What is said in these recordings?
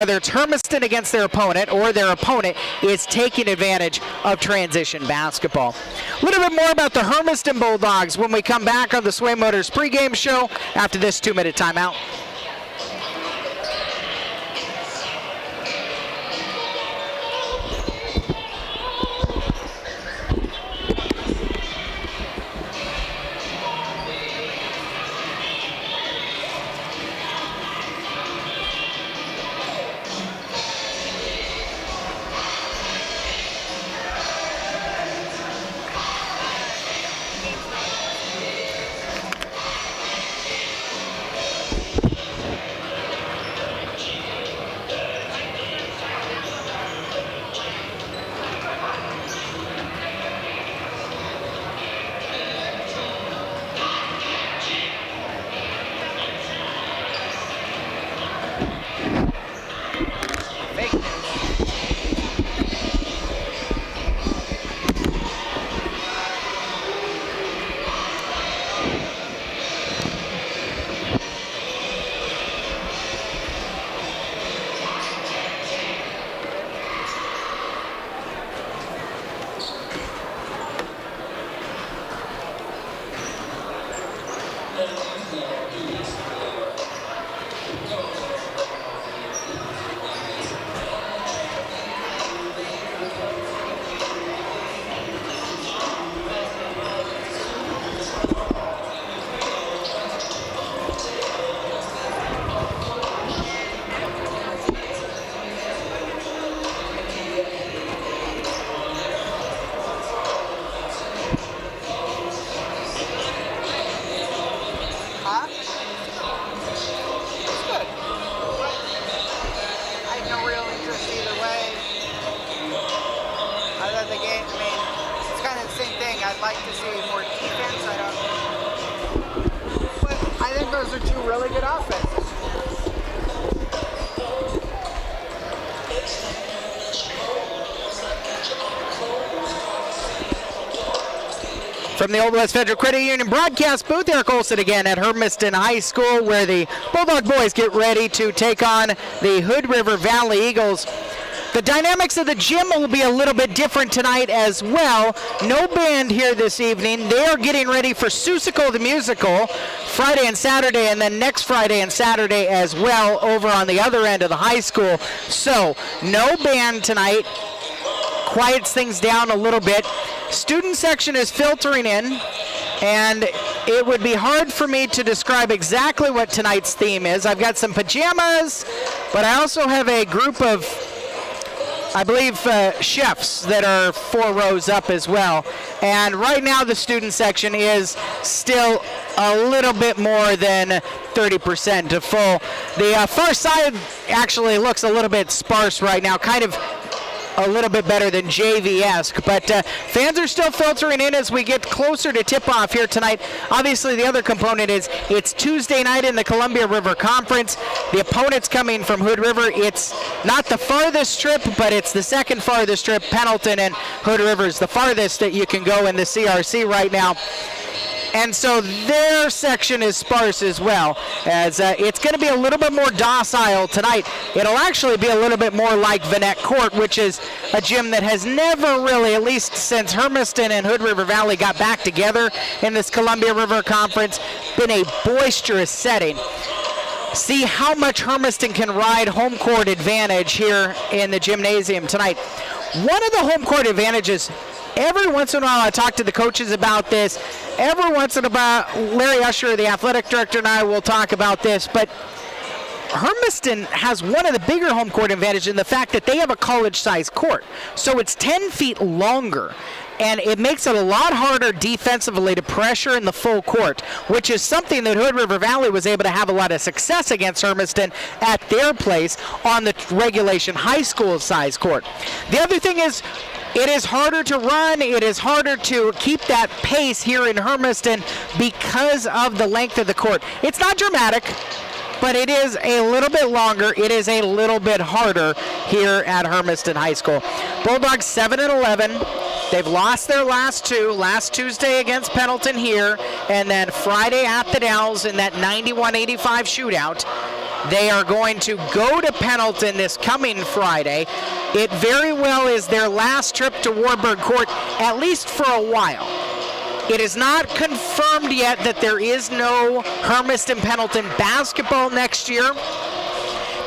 whether it's Hermiston against their opponent or their opponent is taking advantage of transition basketball. A little bit more about the Hermiston Bulldogs when we come back on the Sway Motors pregame show after this 2-minute timeout. From the Old West Federal Credit Union broadcast booth, Eric Olson again at Hermiston High School, where the Bulldog boys get ready to take on the Hood River Valley Eagles. The dynamics of the gym will be a little bit different tonight as well. No band here this evening. They are getting ready for Seussical the Musical Friday and Saturday, and then next Friday and Saturday as well over on the other end of the high school. So no band tonight. Quiets things down a little bit. Student section is filtering in, and it would be hard for me to describe exactly what tonight's theme is. I've got some pajamas, but I also have a group of, I believe, chefs that are 4 rows up as well. And right now the student section is still a little bit more than 30% to full. The far side actually looks a little bit sparse right now, kind of a little bit better than JV-esque, but fans are still filtering in as we get closer to tip-off here tonight. Obviously, the other component is it's Tuesday night in the Columbia River Conference. The opponent's coming from Hood River. It's not the farthest trip, but it's the second farthest trip. Pendleton and Hood River is the farthest that you can go in the CRC right now. And so their section is sparse as well, as it's going to be a little bit more docile tonight. It'll actually be a little bit more like Vanette Court, which is a gym that has never really, at least since Hermiston and Hood River Valley got back together in this Columbia River Conference, been a boisterous setting. See how much Hermiston can ride home court advantage here in the gymnasium tonight. One of the home court advantages, every once in a while I talk to the coaches about this. Every once in a while, Larry Usher, the athletic director, and I will talk about this. But Hermiston has one of the bigger home court advantages in the fact that they have a college-sized court. So it's 10 feet longer. And it makes it a lot harder defensively to pressure in the full court, which is something that Hood River Valley was able to have a lot of success against Hermiston at their place on the regulation high school size court. The other thing is, it is harder to run. It is harder to keep that pace here in Hermiston because of the length of the court. It's not dramatic, but it is a little bit longer. It is a little bit harder here at Hermiston High School. Bulldogs 7-11. They've lost their last 2, last Tuesday against Pendleton here, and then Friday at the Dalles in that 91-85 shootout. They are going to go to Pendleton this coming Friday. It very well is their last trip to Warburg Court, at least for a while. It is not confirmed yet that there is no Hermiston Pendleton basketball next year.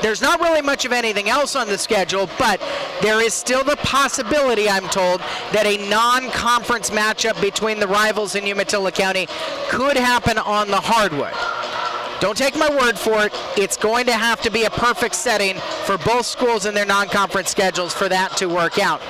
There's not really much of anything else on the schedule, but there is still the possibility, I'm told, that a non-conference matchup between the rivals in Umatilla County could happen on the hardwood. Don't take my word for it. It's going to have to be a perfect setting for both schools in their non-conference schedules for that to work out.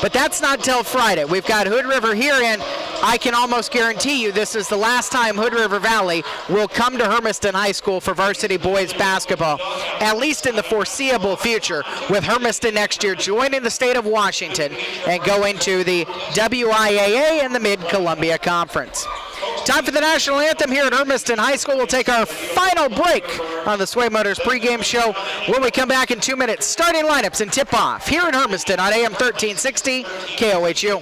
But that's not till Friday. We've got Hood River here, and I can almost guarantee you this is the last time Hood River Valley will come to Hermiston High School for varsity boys basketball, at least in the foreseeable future, with Hermiston next year joining the state of Washington and going to the WIAA and the Mid-Columbia Conference. Time for the national anthem here at Hermiston High School. We'll take our final break on the Sway Motors pregame show when we come back in 2 minutes. Starting lineups and tip-off here in Hermiston on AM 1360 KOHU.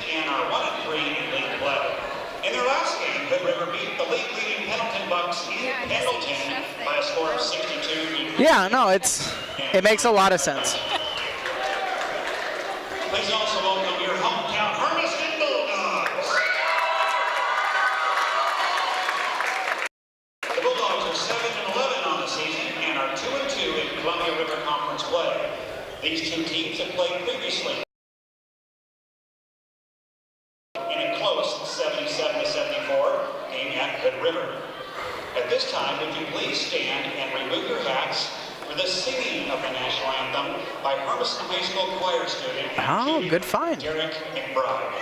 In their last game, Hood River beat the league-leading Pendleton Bucks in Pendleton by a score of 62. Yeah, no, it makes a lot of sense. Please also welcome your hometown Hermiston Bulldogs. The Bulldogs are 7-11 on the season and are 2-2 in Columbia River Conference play. These two teams have played previously in a close 77-74 game at Hood River. At this time, would you please stand and remove your hats for the singing of the national anthem by Hermiston High School choir student Good find. Derek McBride.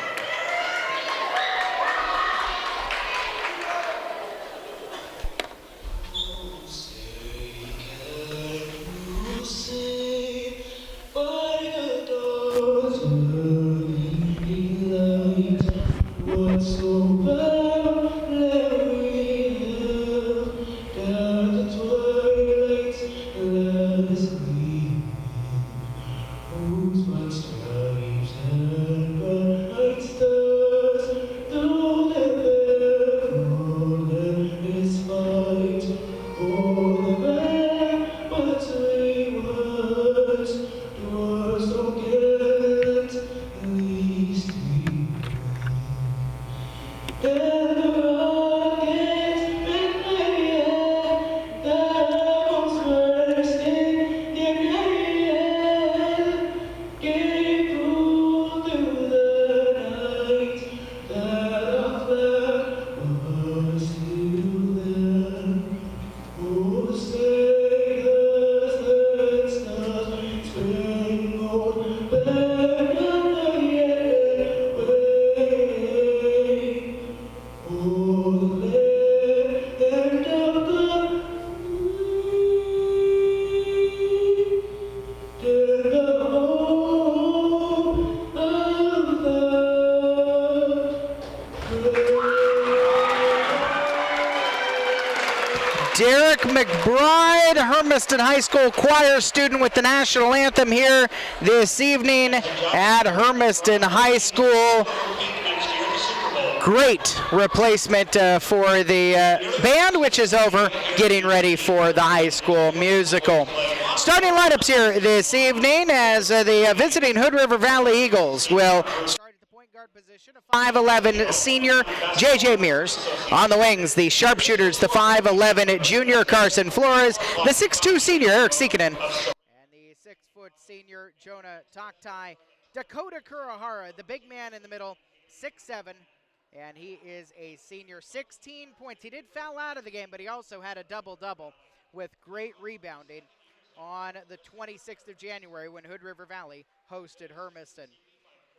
Derek McBride, Hermiston High School choir student with the national anthem here this evening at Hermiston High School. Great replacement for the band, which is over, getting ready for the high school musical. Starting lineups here this evening as the visiting Hood River Valley Eagles will start at the point guard position, a 5'11 senior J.J. Mears. On the wings, the sharpshooters, the 5'11 junior Carson Flores, the 6'2 senior Eric Sikinen, and the 6' senior Jonah Taktai. Dakota Kurahara, the big man in the middle, 6'7", and he is a senior. 16 points. He did foul out of the game, but he also had a double-double with great rebounding on the 26th of January when Hood River Valley hosted Hermiston.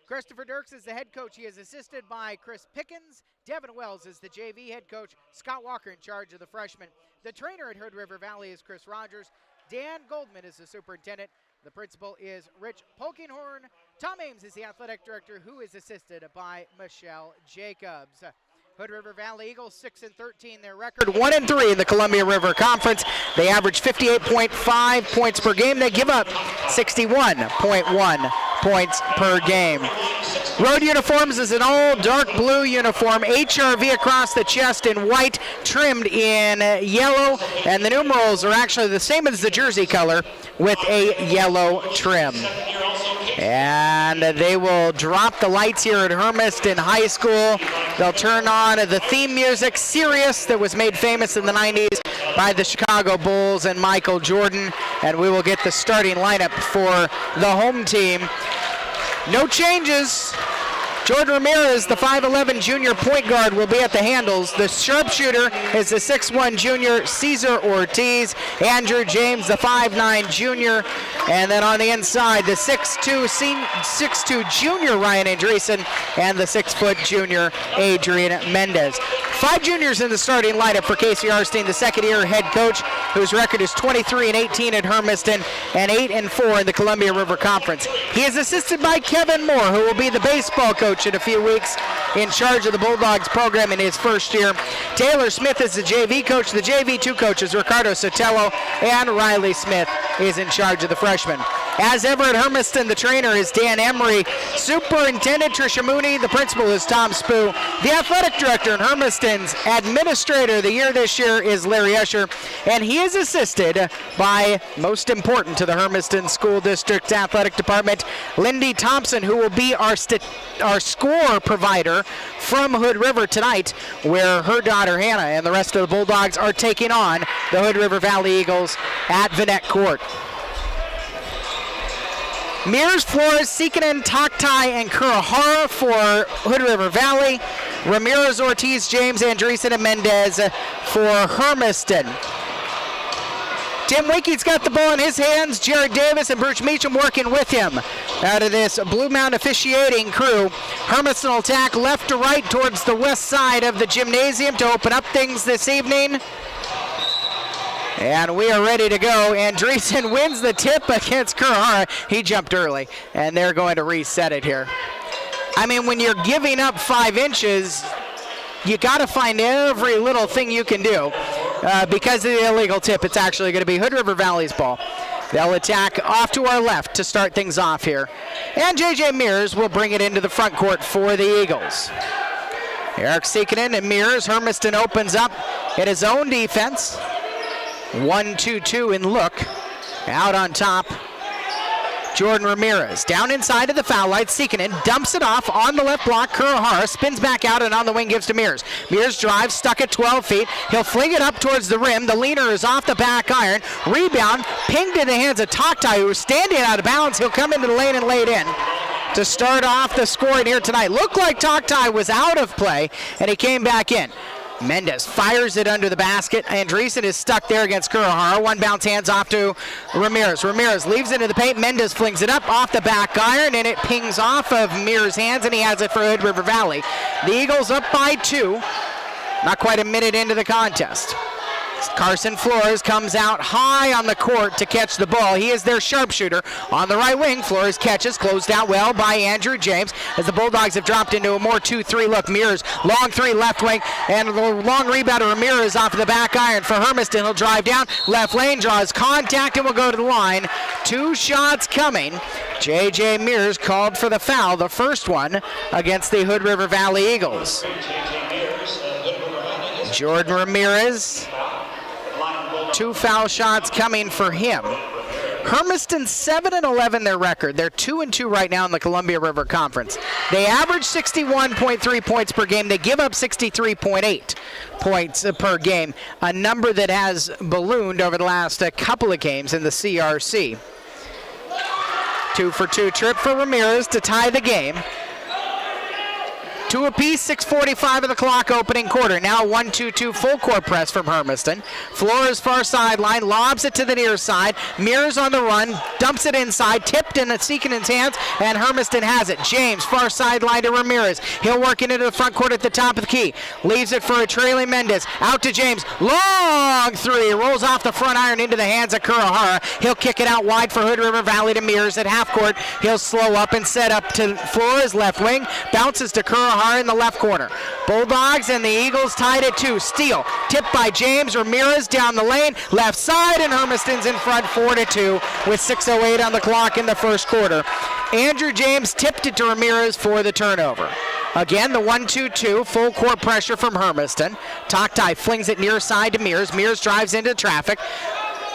Christopher Dirks is the head coach. He is assisted by Chris Pickens. Devin Wells is the JV head coach. Scott Walker in charge of the freshmen. The trainer at Hood River Valley is Chris Rogers. Dan Goldman is the superintendent. The principal is Rich Polkinghorn. Tom Ames is the athletic director, who is assisted by Michelle Jacobs. Hood River Valley Eagles 6-13, their record 1-3 in the Columbia River Conference. They average 58.5 points per game. They give up 61.1 points per game. Road uniforms is an all dark blue uniform, HRV across the chest in white, trimmed in yellow, and the numerals are actually the same as the jersey color with a yellow trim. And they will drop the lights here at Hermiston High School. They'll turn on the theme music, Sirius, that was made famous in the 90s by the Chicago Bulls and Michael Jordan, and we will get the starting lineup for the home team. No changes. Jordan Ramirez, the 5'11 junior point guard, will be at the handles. The sharpshooter is the 6'1 junior Cesar Ortiz. Andrew James, the 5'9 junior. And then on the inside, the 6'2 junior Ryan Andreessen and the 6' junior Adrian Mendez. 5 juniors in the starting lineup for Casey Arstein, the second-year head coach, whose record is 23-18 at Hermiston and 8-4 in the Columbia River Conference. He is assisted by Kevin Moore, who will be the baseball coach in a few weeks, in charge of the Bulldogs program in his first year. Taylor Smith is the JV coach. The JV2 coaches, Ricardo Sotelo and Riley Smith, is in charge of the freshmen. As ever at Hermiston, the trainer is Dan Emery. Superintendent Tricia Mooney. The principal is Tom Spoo. The athletic director in Hermiston's administrator the year this year is Larry Usher. And he is assisted by, most important to the Hermiston School District's athletic department, Lindy Thompson, who will be our score provider from Hood River tonight, where her daughter Hannah and the rest of the Bulldogs are taking on the Hood River Valley Eagles at Vanette Court. Mears, Flores, Sekinen, Taktai, and Kurahara for Hood River Valley. Ramirez, Ortiz, James, Andreessen, and Mendez for Hermiston. Tim Winkie's got the ball in his hands. Jared Davis and Bruce Meacham working with him out of this Blue Mound officiating crew. Hermiston will attack left to right towards the west side of the gymnasium to open up things this evening. And we are ready to go. Andreessen wins the tip against Kurahara. He jumped early, and they're going to reset it here. I mean, when you're giving up 5 inches, you got to find every little thing you can do. Because of the illegal tip, it's actually going to be Hood River Valley's ball. They'll attack off to our left to start things off here. And J.J. Mears will bring it into the front court for the Eagles. Eric Sekinen and Mears. Hermiston opens up in his own defense. 1-2-2 in look. Out on top, Jordan Ramirez. Down inside of the foul line, Sekinen dumps it off on the left block. Kurahara spins back out and on the wing gives to Mears. Mears drives, stuck at 12 feet. He'll fling it up towards the rim. The leaner is off the back iron. Rebound, pinged in the hands of Taktai, who is standing out of bounds. He'll come into the lane and lay it in to start off the scoring here tonight. Looked like Taktai was out of play, and he came back in. Mendez fires it under the basket. Andreessen is stuck there against Kurahara. One bounce hands off to Ramirez. Ramirez leaves it in the paint. Mendez flings it up off the back iron, and it pings off of Mears' hands, and he has it for Hood River Valley. The Eagles up by 2. Not quite a minute into the contest. Carson Flores comes out high on the court to catch the ball. He is their sharpshooter. On the right wing, Flores catches, closed out well by Andrew James as the Bulldogs have dropped into a more 2-3 look. Mears, long 3 left wing, and the long rebound of Ramirez off of the back iron for Hermiston. He'll drive down, left lane, draws contact, and will go to the line. 2 shots coming. J.J. Mears called for the foul, the first one against the Hood River Valley Eagles. Jordan Ramirez, 2 foul shots coming for him. Hermiston 7-11 their record. They're 2-2 right now in the Columbia River Conference. They average 61.3 points per game. They give up 63.8 points per game, a number that has ballooned over the last couple of games in the CRC. 2-for-2 trip for Ramirez to tie the game. 2 apiece, 6:45 of the clock opening quarter. Now 1-2-2 full court press from Hermiston. Flores far sideline, lobs it to the near side. Mears on the run, dumps it inside, tipped in Sekinen's hands, and Hermiston has it. James far sideline to Ramirez. He'll work it into the front court at the top of the key. Leaves it for a trailing Mendez. Out to James. Long 3. Rolls off the front iron into the hands of Kurahara. He'll kick it out wide for Hood River Valley to Mears at half court. He'll slow up and set up to Flores left wing. Bounces to Kurahara in the left corner. Bulldogs and the Eagles tied at 2. Steal. Tipped by James. Ramirez down the lane. Left side, and Hermiston's in front 4-2 with 6:08 on the clock in the first quarter. Andrew James tipped it to Ramirez for the turnover. Again, the 1-2-2, full court pressure from Hermiston. Toktai flings it near side to Mears. Mears drives into traffic.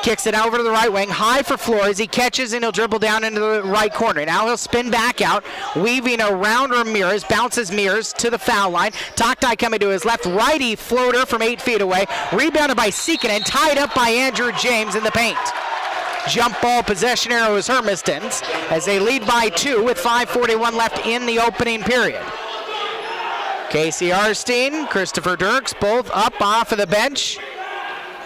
Kicks it over to the right wing, high for Flores. He catches and he'll dribble down into the right corner. Now he'll spin back out, weaving around Ramirez, bounces Mears to the foul line. Toktai coming to his left, righty floater from 8 feet away. Rebounded by Seekin and tied up by Andrew James in the paint. Jump ball possession arrow is Hermiston's as they lead by 2 with 5:41 left in the opening period. Casey Arstein, Christopher Dirks, both up off of the bench.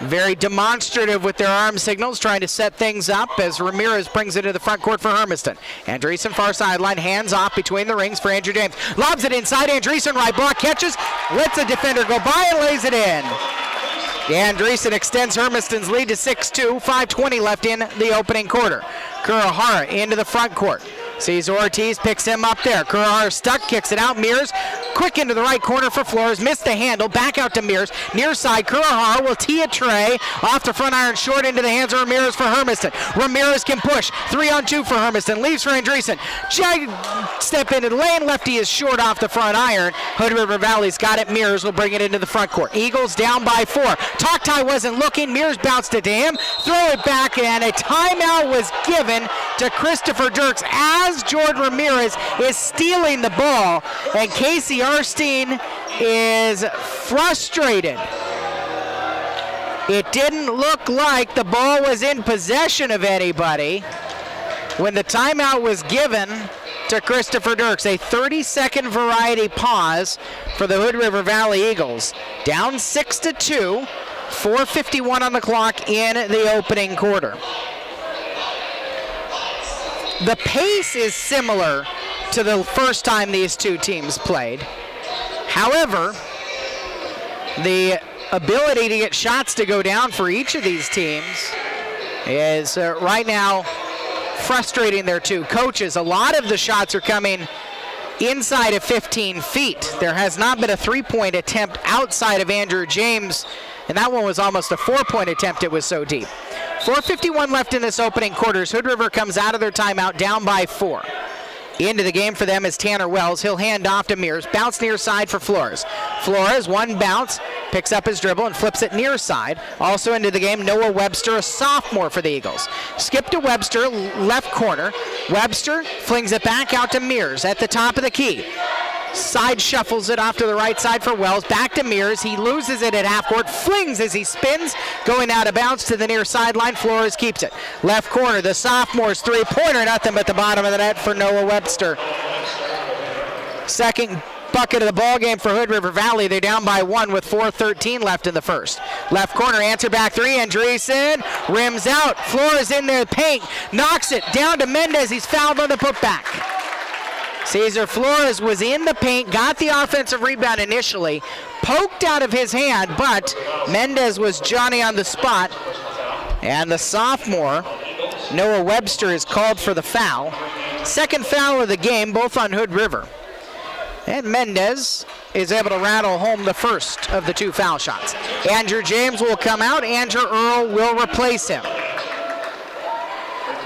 Very demonstrative with their arm signals, trying to set things up as Ramirez brings it to the front court for Hermiston. Andreessen far sideline, hands off between the rings for Andrew James. Lobs it inside, Andreessen right block, catches, lets a defender go by and lays it in. Andreessen extends Hermiston's lead to 6-2, 5:20 left in the opening quarter. Kurahara into the front court. Sees Ortiz, picks him up there. Kurahara stuck, kicks it out. Mears, quick into the right corner for Flores. Missed the handle, back out to Mears. Near side, Kurahara will tee a tray. Off the front iron, short into the hands of Ramirez for Hermiston. Ramirez can push. 3-on-2 for Hermiston. Leaves for Andreessen. Step into the lane. Lefty is short off the front iron. Hood River Valley's got it. Mears will bring it into the front court. Eagles down by 4. Toktai wasn't looking. Mears bounced it to him. Throw it back, and a timeout was given to Christopher Dirks as Jordan Ramirez is stealing the ball, and Casey Arstein is frustrated. It didn't look like the ball was in possession of anybody when the timeout was given to Christopher Dirks. A 30-second variety pause for the Hood River Valley Eagles. Down 6-2, 4:51 on the clock in the opening quarter. The pace is similar to the first time these two teams played. However, the ability to get shots to go down for each of these teams is right now frustrating their two coaches. A lot of the shots are coming inside of 15 feet. There has not been a three-point attempt outside of Andrew James, and that one was almost a four-point attempt. It was so deep. 4:51 left in this opening quarters. Hood River comes out of their timeout down by 4. Into the game for them is Tanner Wells. He'll hand off to Mears. Bounce near side for Flores. Flores, one bounce, picks up his dribble and flips it near side. Also into the game, Noah Webster, a sophomore for the Eagles. Skip to Webster, left corner. Webster flings it back out to Mears at the top of the key. Side shuffles it off to the right side for Wells. Back to Mears. He loses it at half court. Flings as he spins. Going out of bounds to the near sideline. Flores keeps it. Left corner. The sophomore's three-pointer. Nothing but the bottom of the net for Noah Webster. Second bucket of the ball game for Hood River Valley. They're down by 1 with 4:13 left in the first. Left corner. Answer back three. Andreessen rims out. Flores in there. Paint. Knocks it down to Mendez. He's fouled on the putback. Cesar Flores was in the paint, got the offensive rebound initially, poked out of his hand, but Mendez was Johnny on the spot. And the sophomore, Noah Webster, is called for the foul. Second foul of the game, both on Hood River. And Mendez is able to rattle home the first of the two foul shots. Andrew James will come out. Andrew Earl will replace him.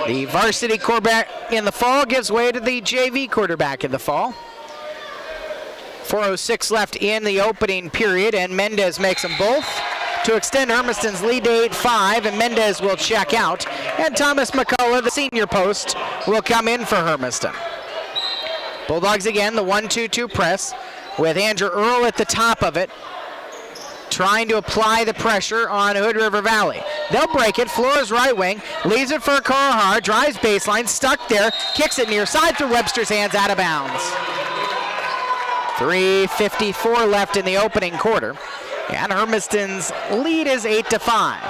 The varsity quarterback in the fall gives way to the JV quarterback in the fall. 4:06 left in the opening period, and Mendez makes them both to extend Hermiston's lead to 8-5, and Mendez will check out. And Thomas McCullough, the senior post, will come in for Hermiston. Bulldogs again, the 1-2-2 press with Andrew Earl at the top of it, trying to apply the pressure on Hood River Valley. They'll break it. Flores right wing. Leaves it for Carhar. Drives baseline. Stuck there. Kicks it near side through Webster's hands, out of bounds. 3:54 left in the opening quarter. And Hermiston's lead is 8-5.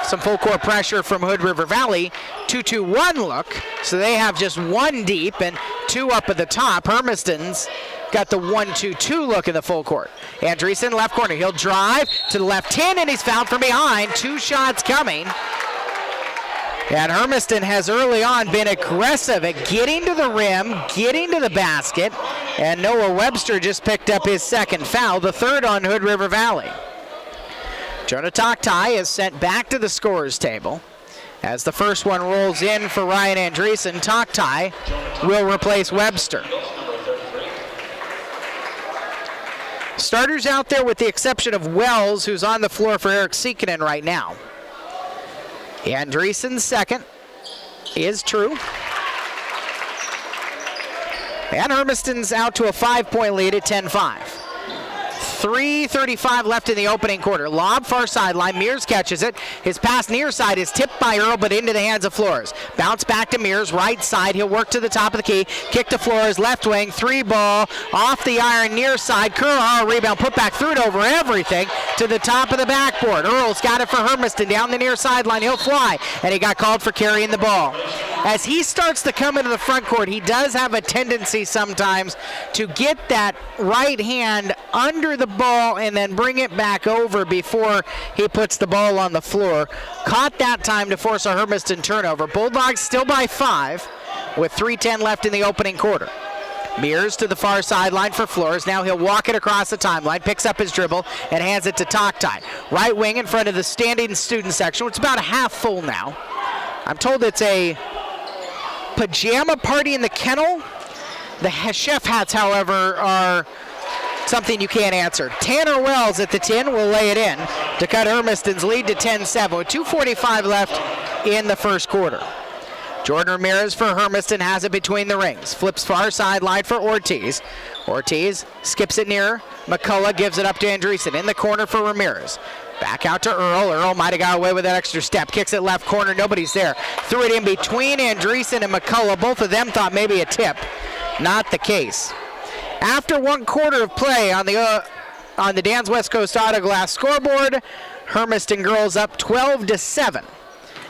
Some full court pressure from Hood River Valley. 2-2-1 look. So they have just one deep and two up at the top. Hermiston's got the 1-2-2 look in the full court. Andreessen, left corner. He'll drive to the left 10, and he's fouled from behind. Two shots coming. And Hermiston has early on been aggressive at getting to the rim, getting to the basket, and Noah Webster just picked up his second foul, the third on Hood River Valley. Jonah Toktai is sent back to the scorer's table As the first one rolls in for Ryan Andreessen, Toktai will replace Webster. Starters out there with the exception of Wells, who's on the floor for Eric Siekinen right now. Andreessen's second is true. And Hermiston's out to a 5-point lead at 10-5. 3:35 left in the opening quarter. Lob far sideline. Mears catches it. His pass near side is tipped by Earl, but into the hands of Flores. Bounce back to Mears, right side. He'll work to the top of the key. Kick to Flores, left wing. 3-ball off the iron near side. Currahar rebound, put back through it over everything to the top of the backboard. Earl's got it for Hermiston down the near sideline. He'll fly, and he got called for carrying the ball. As he starts to come into the front court, he does have a tendency sometimes to get that right hand under the ball and then bring it back over before he puts the ball on the floor. Caught that time to force a Hermiston turnover. Bulldogs still by 5 with 3:10 left in the opening quarter. Mears to the far sideline for Flores. Now he'll walk it across the timeline, picks up his dribble, and hands it to Toktai. Right wing in front of the standing student section. It's about half full now. I'm told it's a pajama party in the kennel. The chef hats, however, are something you can't answer. Tanner Wells at the 10 will lay it in to cut Hermiston's lead to 10-7 with 2:45 left in the first quarter. Jordan Ramirez for Hermiston has it between the rings. Flips far sideline for Ortiz. Ortiz skips it near. McCullough gives it up to Andreessen. In the corner for Ramirez. Back out to Earl. Earl might have got away with that extra step. Kicks it left corner. Nobody's there. Threw it in between Andreessen and McCullough. Both of them thought maybe a tip. Not the case. After 1 quarter of play on the Dan's West Coast Auto Glass scoreboard, Hermiston girls up 12-7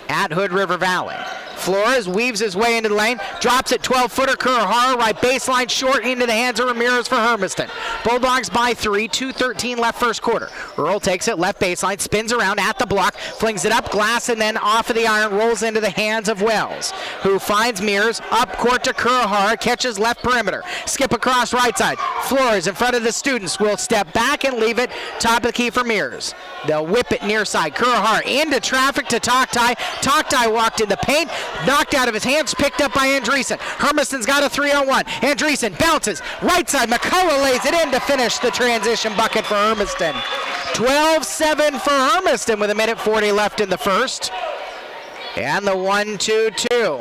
at Hood River Valley. Flores weaves his way into the lane, drops it 12-footer. Currahara right baseline short into the hands of Ramirez for Hermiston. Bulldogs by 3, 2:13 left first quarter. Earl takes it left baseline, spins around at the block, flings it up glass and then off of the iron, rolls into the hands of Wells, who finds Mears up court to Currahara, catches left perimeter. Skip across right side. Flores in front of the students will step back and leave it top of the key for Mears. They'll whip it near side. Currahara into traffic to Toktai. Toktai walked in the paint. Knocked out of his hands, picked up by Andreessen. Hermiston's got a 3-on-1. Andreessen bounces, right side. McCullough lays it in to finish the transition bucket for Hermiston. 12-7 for Hermiston with 1:40 left in the first. And the 1-2-2.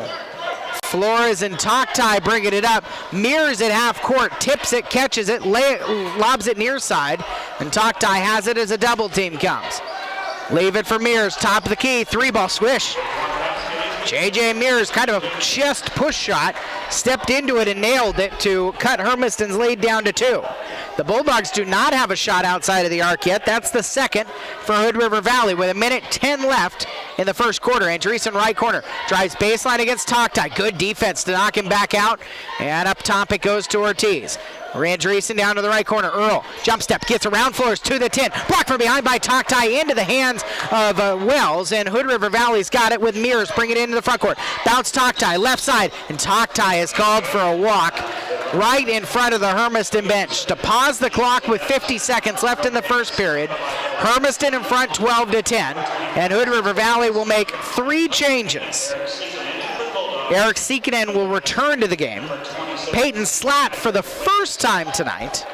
Flores and Toktai bringing it up. Mears at half court, tips it, catches it, lobs it near side, and Toktai has it as a double team comes. Leave it for Mears, top of the key, 3-ball swish. J.J. Mears, kind of a chest push shot, stepped into it and nailed it to cut Hermiston's lead down to 2. The Bulldogs do not have a shot outside of the arc yet. That's the second for Hood River Valley with 1:10 left in the first quarter. Andreessen right corner, drives baseline against Toktai. Good defense to knock him back out, and up top it goes to Ortiz. Andreessen down to the right corner. Earl, jump step, gets around Flores to the 10. Blocked from behind by Toktai into the hands of Wells, and Hood River Valley's got it with Mears. Bring it into the front court. Bounce Toktai, left side, and Toktai is called for a walk right in front of the Hermiston bench to pause the clock with 50 seconds left in the first period. Hermiston in front 12-10, and Hood River Valley will make 3 changes. Eric Siekinen will return to the game. Peyton Slatt for the first time tonight.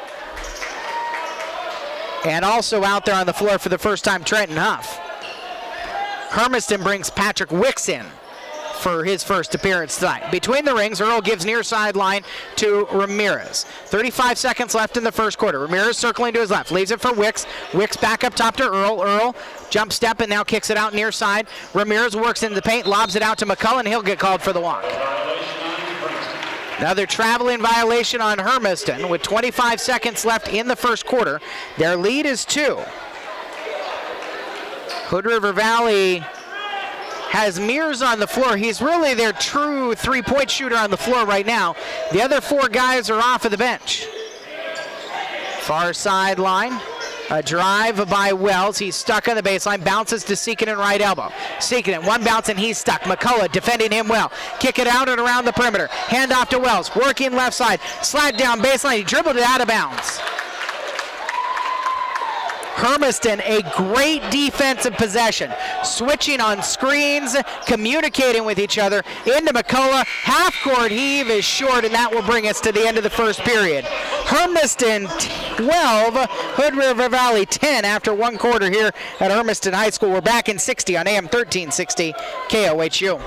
And also out there on the floor for the first time, Trenton Huff. Hermiston brings Patrick Wicks in for his first appearance tonight. Between the rings, Earl gives near sideline to Ramirez. 35 seconds left in the first quarter. Ramirez circling to his left, leaves it for Wicks. Wicks back up top to Earl. Earl jump step and now kicks it out near side. Ramirez works into the paint, lobs it out to McCullough, and he'll get called for the walk. Another traveling violation on Hermiston with 25 seconds left in the first quarter. Their lead is 2. Hood River Valley has Mears on the floor. He's really their true three-point shooter on the floor right now. The other 4 guys are off of the bench. Far sideline. A drive by Wells. He's stuck on the baseline. Bounces to Siekinen right elbow. Siekinen, one bounce and he's stuck. McCullough defending him well. Kick it out and around the perimeter. Hand off to Wells. Working left side. Slide down baseline. He dribbled it out of bounds. Hermiston, a great defensive possession. Switching on screens, communicating with each other. Into McCullough. Half-court heave is short, and that will bring us to the end of the first period. Hermiston 12, Hood River Valley 10 after one quarter here at Hermiston High School. We're back in 60 on AM 1360 KOHU.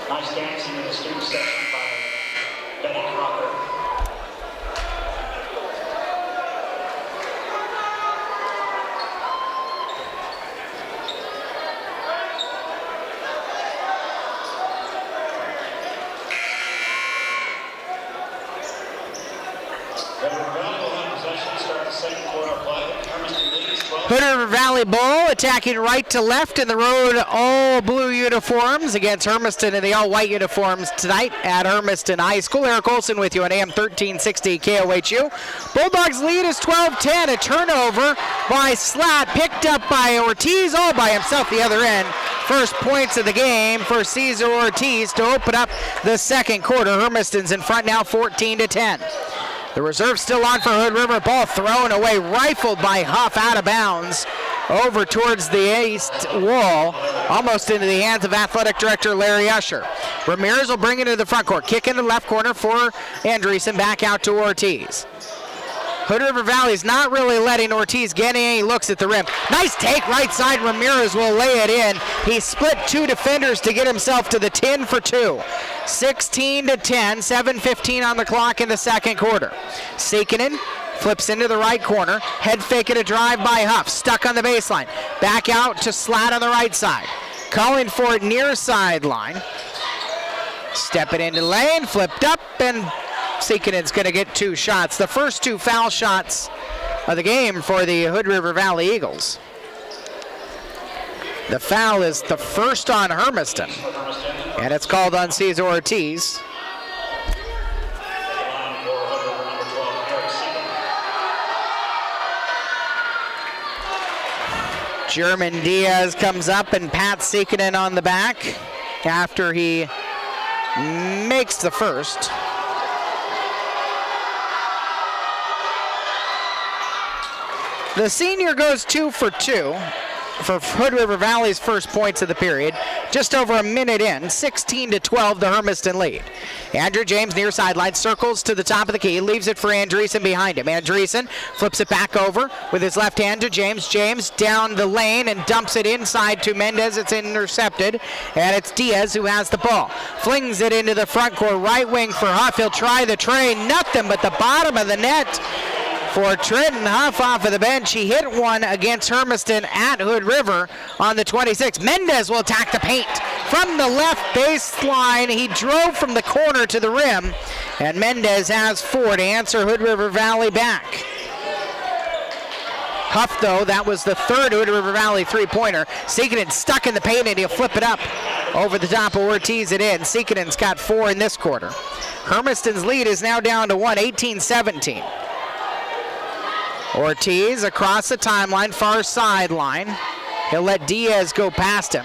Nice dancing in the student section by Benny Crocker. Hood River Valley Bull attacking right to left in the road, all blue uniforms against Hermiston in the all-white uniforms tonight at Hermiston High School. Eric Olson with you on AM 1360 KOHU. Bulldogs lead is 12-10. A turnover by Slatt, picked up by Ortiz all by himself the other end. First points of the game for Cesar Ortiz to open up the second quarter. Hermiston's in front now 14-10. The reserve still on for Hood River. Ball thrown away, rifled by Huff out of bounds over towards the east wall, almost into the hands of athletic director Larry Usher. Ramirez will bring it to the front court. Kick in the left corner for Andreessen, back out to Ortiz. Hood River Valley's not really letting Ortiz get any looks at the rim. Nice take right side. Ramirez will lay it in. He split two defenders to get himself to the 10 for 2. 16-10, 7:15 on the clock in the second quarter. Seekinen flips into the right corner. Head fake it, a drive by Huff. Stuck on the baseline. Back out to Slatt on the right side. Calling for it near sideline. Step it into lane, flipped up, and Seekinen's going to get 2 shots. The first 2 foul shots of the game for the Hood River Valley Eagles. The foul is the first on Hermiston, and it's called on Cesar Ortiz. German Diaz comes up and pats Seekinen on the back after he makes the first. The senior goes 2 for 2 for Hood River Valley's first points of the period. Just over a minute in, 16-12, the Hermiston lead. Andrew James near sideline, circles to the top of the key, leaves it for Andreessen behind him. Andreessen flips it back over with his left hand to James. James down the lane and dumps it inside to Mendez. It's intercepted, and it's Diaz who has the ball. Flings it into the front court, right wing for Huff. He'll try the tray, nothing but the bottom of the net for Trenton Huff off of the bench. He hit one against Hermiston at Hood River on the 26th. Mendez will attack the paint from the left baseline. He drove from the corner to the rim, and Mendez has 4 to answer Hood River Valley back. Huff, though, that was the third Hood River Valley three-pointer. Seekinen stuck in the paint, and he'll flip it up over the top of Ortiz it in. Seekinen's got 4 in this quarter. Hermiston's lead is now down to 1, 18-17. Ortiz across the timeline, far sideline. He'll let Diaz go past him.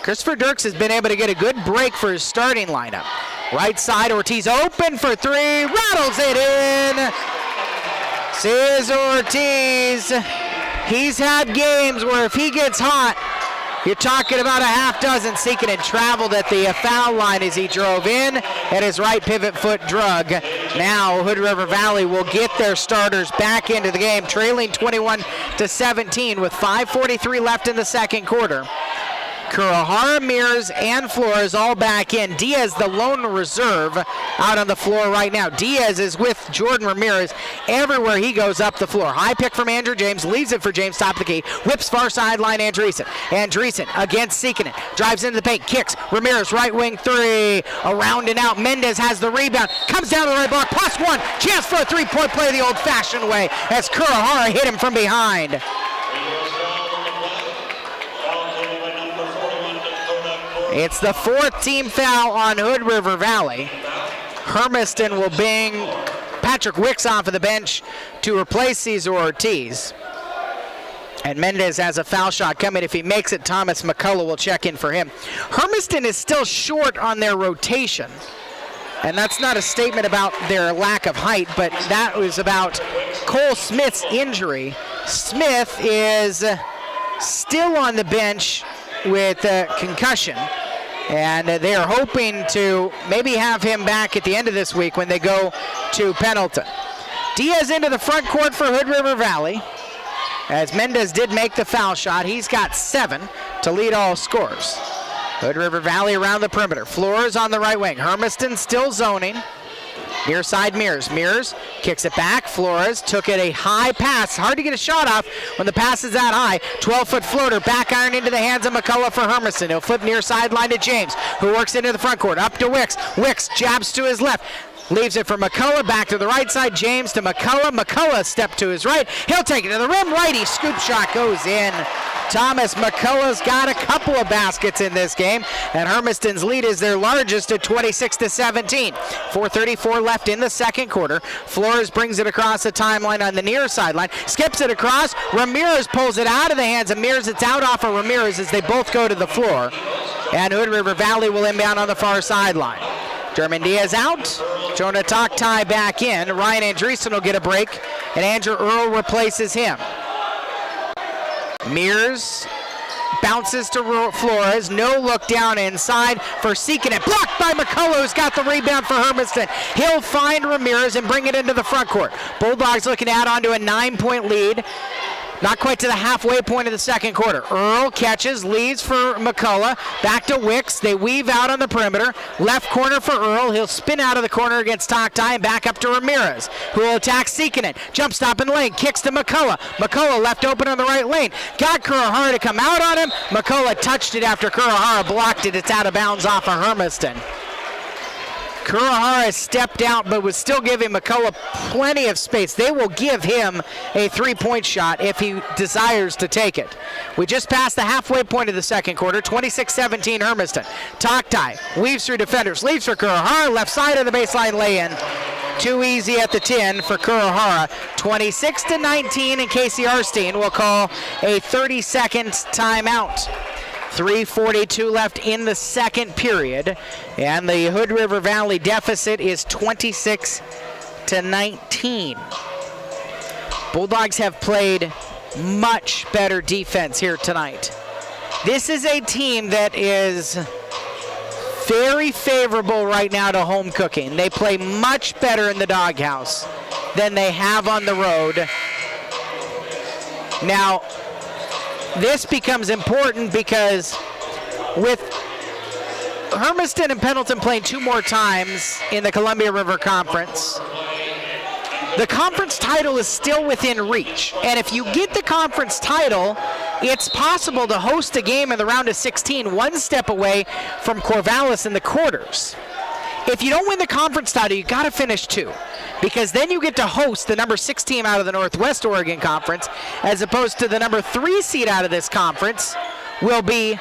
Christopher Dirks has been able to get a good break for his starting lineup. Right side, Ortiz open for 3, rattles it in. Cesar Ortiz, he's had games where if he gets hot, you're talking about a half dozen. Seekinen traveled at the foul line as he drove in, and his right pivot foot drug. Now Hood River Valley will get their starters back into the game, trailing 21-17 with 5:43 left in the second quarter. Kurohara, Mears, and Flores all back in. Diaz, the lone reserve, out on the floor right now. Diaz is with Jordan Ramirez everywhere he goes up the floor. High pick from Andrew James, leaves it for James, top of the key, whips far sideline Andreessen. Andreessen against Seekinen, drives into the paint, kicks, Ramirez right wing three, around and out. Mendez has the rebound, comes down to the right block, +1, chance for a three-point play the old-fashioned way as Kurohara hit him from behind. It's the 4th team foul on Hood River Valley. Hermiston will bring Patrick Wicks off of the bench to replace Cesar Ortiz. And Mendez has a foul shot coming. If he makes it, Thomas McCullough will check in for him. Hermiston is still short on their rotation. And that's not a statement about their lack of height, but that was about Cole Smith's injury. Smith is still on the bench with a concussion. And they are hoping to maybe have him back at the end of this week when they go to Pendleton. Diaz into the front court for Hood River Valley. As Mendez did make the foul shot, he's got 7 to lead all scorers. Hood River Valley around the perimeter. Flores on the right wing. Hermiston still zoning. Near side Mears. Mears kicks it back. Flores took it a high pass. Hard to get a shot off when the pass is that high. 12-foot floater. Back iron into the hands of McCullough for Hermiston. He'll flip near sideline to James, who works into the front court. Up to Wicks. Wicks jabs to his left. Leaves it for McCullough, back to the right side, James to McCullough. McCullough step to his right. He'll take it to the rim. Righty scoop shot goes in. Thomas McCullough's got a couple of baskets in this game, and Hermiston's lead is their largest at 26-17. 4:34 left in the second quarter. Flores brings it across the timeline on the near sideline, skips it across. Ramirez pulls it out of the hands of Mears. It's out off of Ramirez as they both go to the floor, and Hood River Valley will inbound on the far sideline. German Diaz out. Jonah Toktai back in. Ryan Andreessen will get a break, and Andrew Earl replaces him. Mears bounces to Flores. No look down inside for Seekinen. Blocked by McCullough, who's got the rebound for Hermiston. He'll find Ramirez and bring it into the front court. Bulldogs looking to add on to a 9-point lead. Not quite to the halfway point of the second quarter. Earl catches, leaves for McCullough. Back to Wicks. They weave out on the perimeter. Left corner for Earl. He'll spin out of the corner against Toktai and back up to Ramirez, who will attack Seekinen. Jump stop in lane. Kicks to McCullough. McCullough left open on the right lane. Got Kurohara to come out on him. McCullough touched it after Kurohara blocked it. It's out of bounds off of Hermiston. Kurohara stepped out but was still giving McCullough plenty of space. They will give him a 3-point shot if he desires to take it. We just passed the halfway point of the second quarter, 26-17 Hermiston. Toktai weaves through defenders, leaves for Kurohara, left side of the baseline lay-in. Too easy at the 10 for Kurohara. 26-19, and Casey Arstein will call a 30-second timeout. 3:42 left in the second period, and the Hood River Valley deficit is 26-19. Bulldogs have played much better defense here tonight. This is a team that is very favorable right now to home cooking. They play much better in the doghouse than they have on the road. Now, this becomes important because with Hermiston and Pendleton playing 2 more times in the Columbia River Conference, the conference title is still within reach. And if you get the conference title, it's possible to host a game in the round of 16, 1 step away from Corvallis in the quarters. If you don't win the conference title, you got to finish 2, because then you get to host the number 6 team out of the Northwest Oregon Conference, as opposed to the number 3 seed out of this conference will be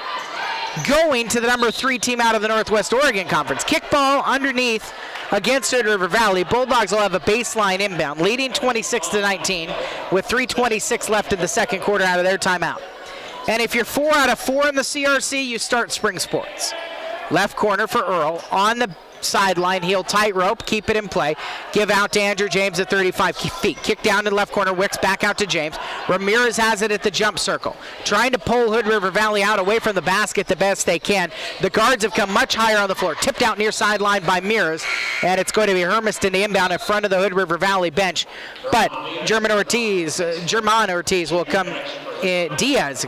going to the number 3 team out of the Northwest Oregon Conference. Kickball underneath against Hood River Valley. Bulldogs will have a baseline inbound, leading 26-19 with 3:26 left in the second quarter out of their timeout. And if you're 4 out of 4 in the CRC, you start spring sports. Left corner for Earl on the sideline. He'll tightrope, keep it in play. Give out to Andrew James at 35 feet. Kick down to the left corner. Wicks back out to James. Ramirez has it at the jump circle. Trying to pull Hood River Valley out away from the basket the best they can. The guards have come much higher on the floor. Tipped out near sideline by Mears. And it's going to be Hermiston the inbound in front of the Hood River Valley bench. But German Ortiz will come, Diaz,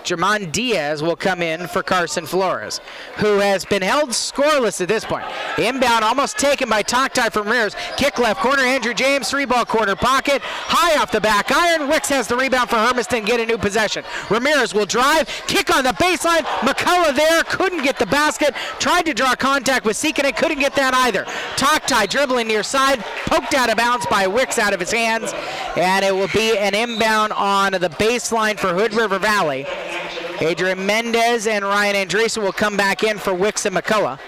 Jermon Diaz will come in for Carson Flores, who has been held scoreless at this point. Inbound, almost taken by Toktai from Ramirez. Kick left corner, Andrew James, 3-ball corner pocket. High off the back iron. Wicks has the rebound for Hermiston, get a new possession. Ramirez will drive, kick on the baseline. McCullough there, couldn't get the basket. Tried to draw contact with Seekinen, couldn't get that either. Toktai dribbling near side, poked out of bounds by Wicks out of his hands. And it will be an inbound on the baseline for Hood River Valley. Adrian Mendez and Ryan Andreessen will come back in for Wicks and McCullough.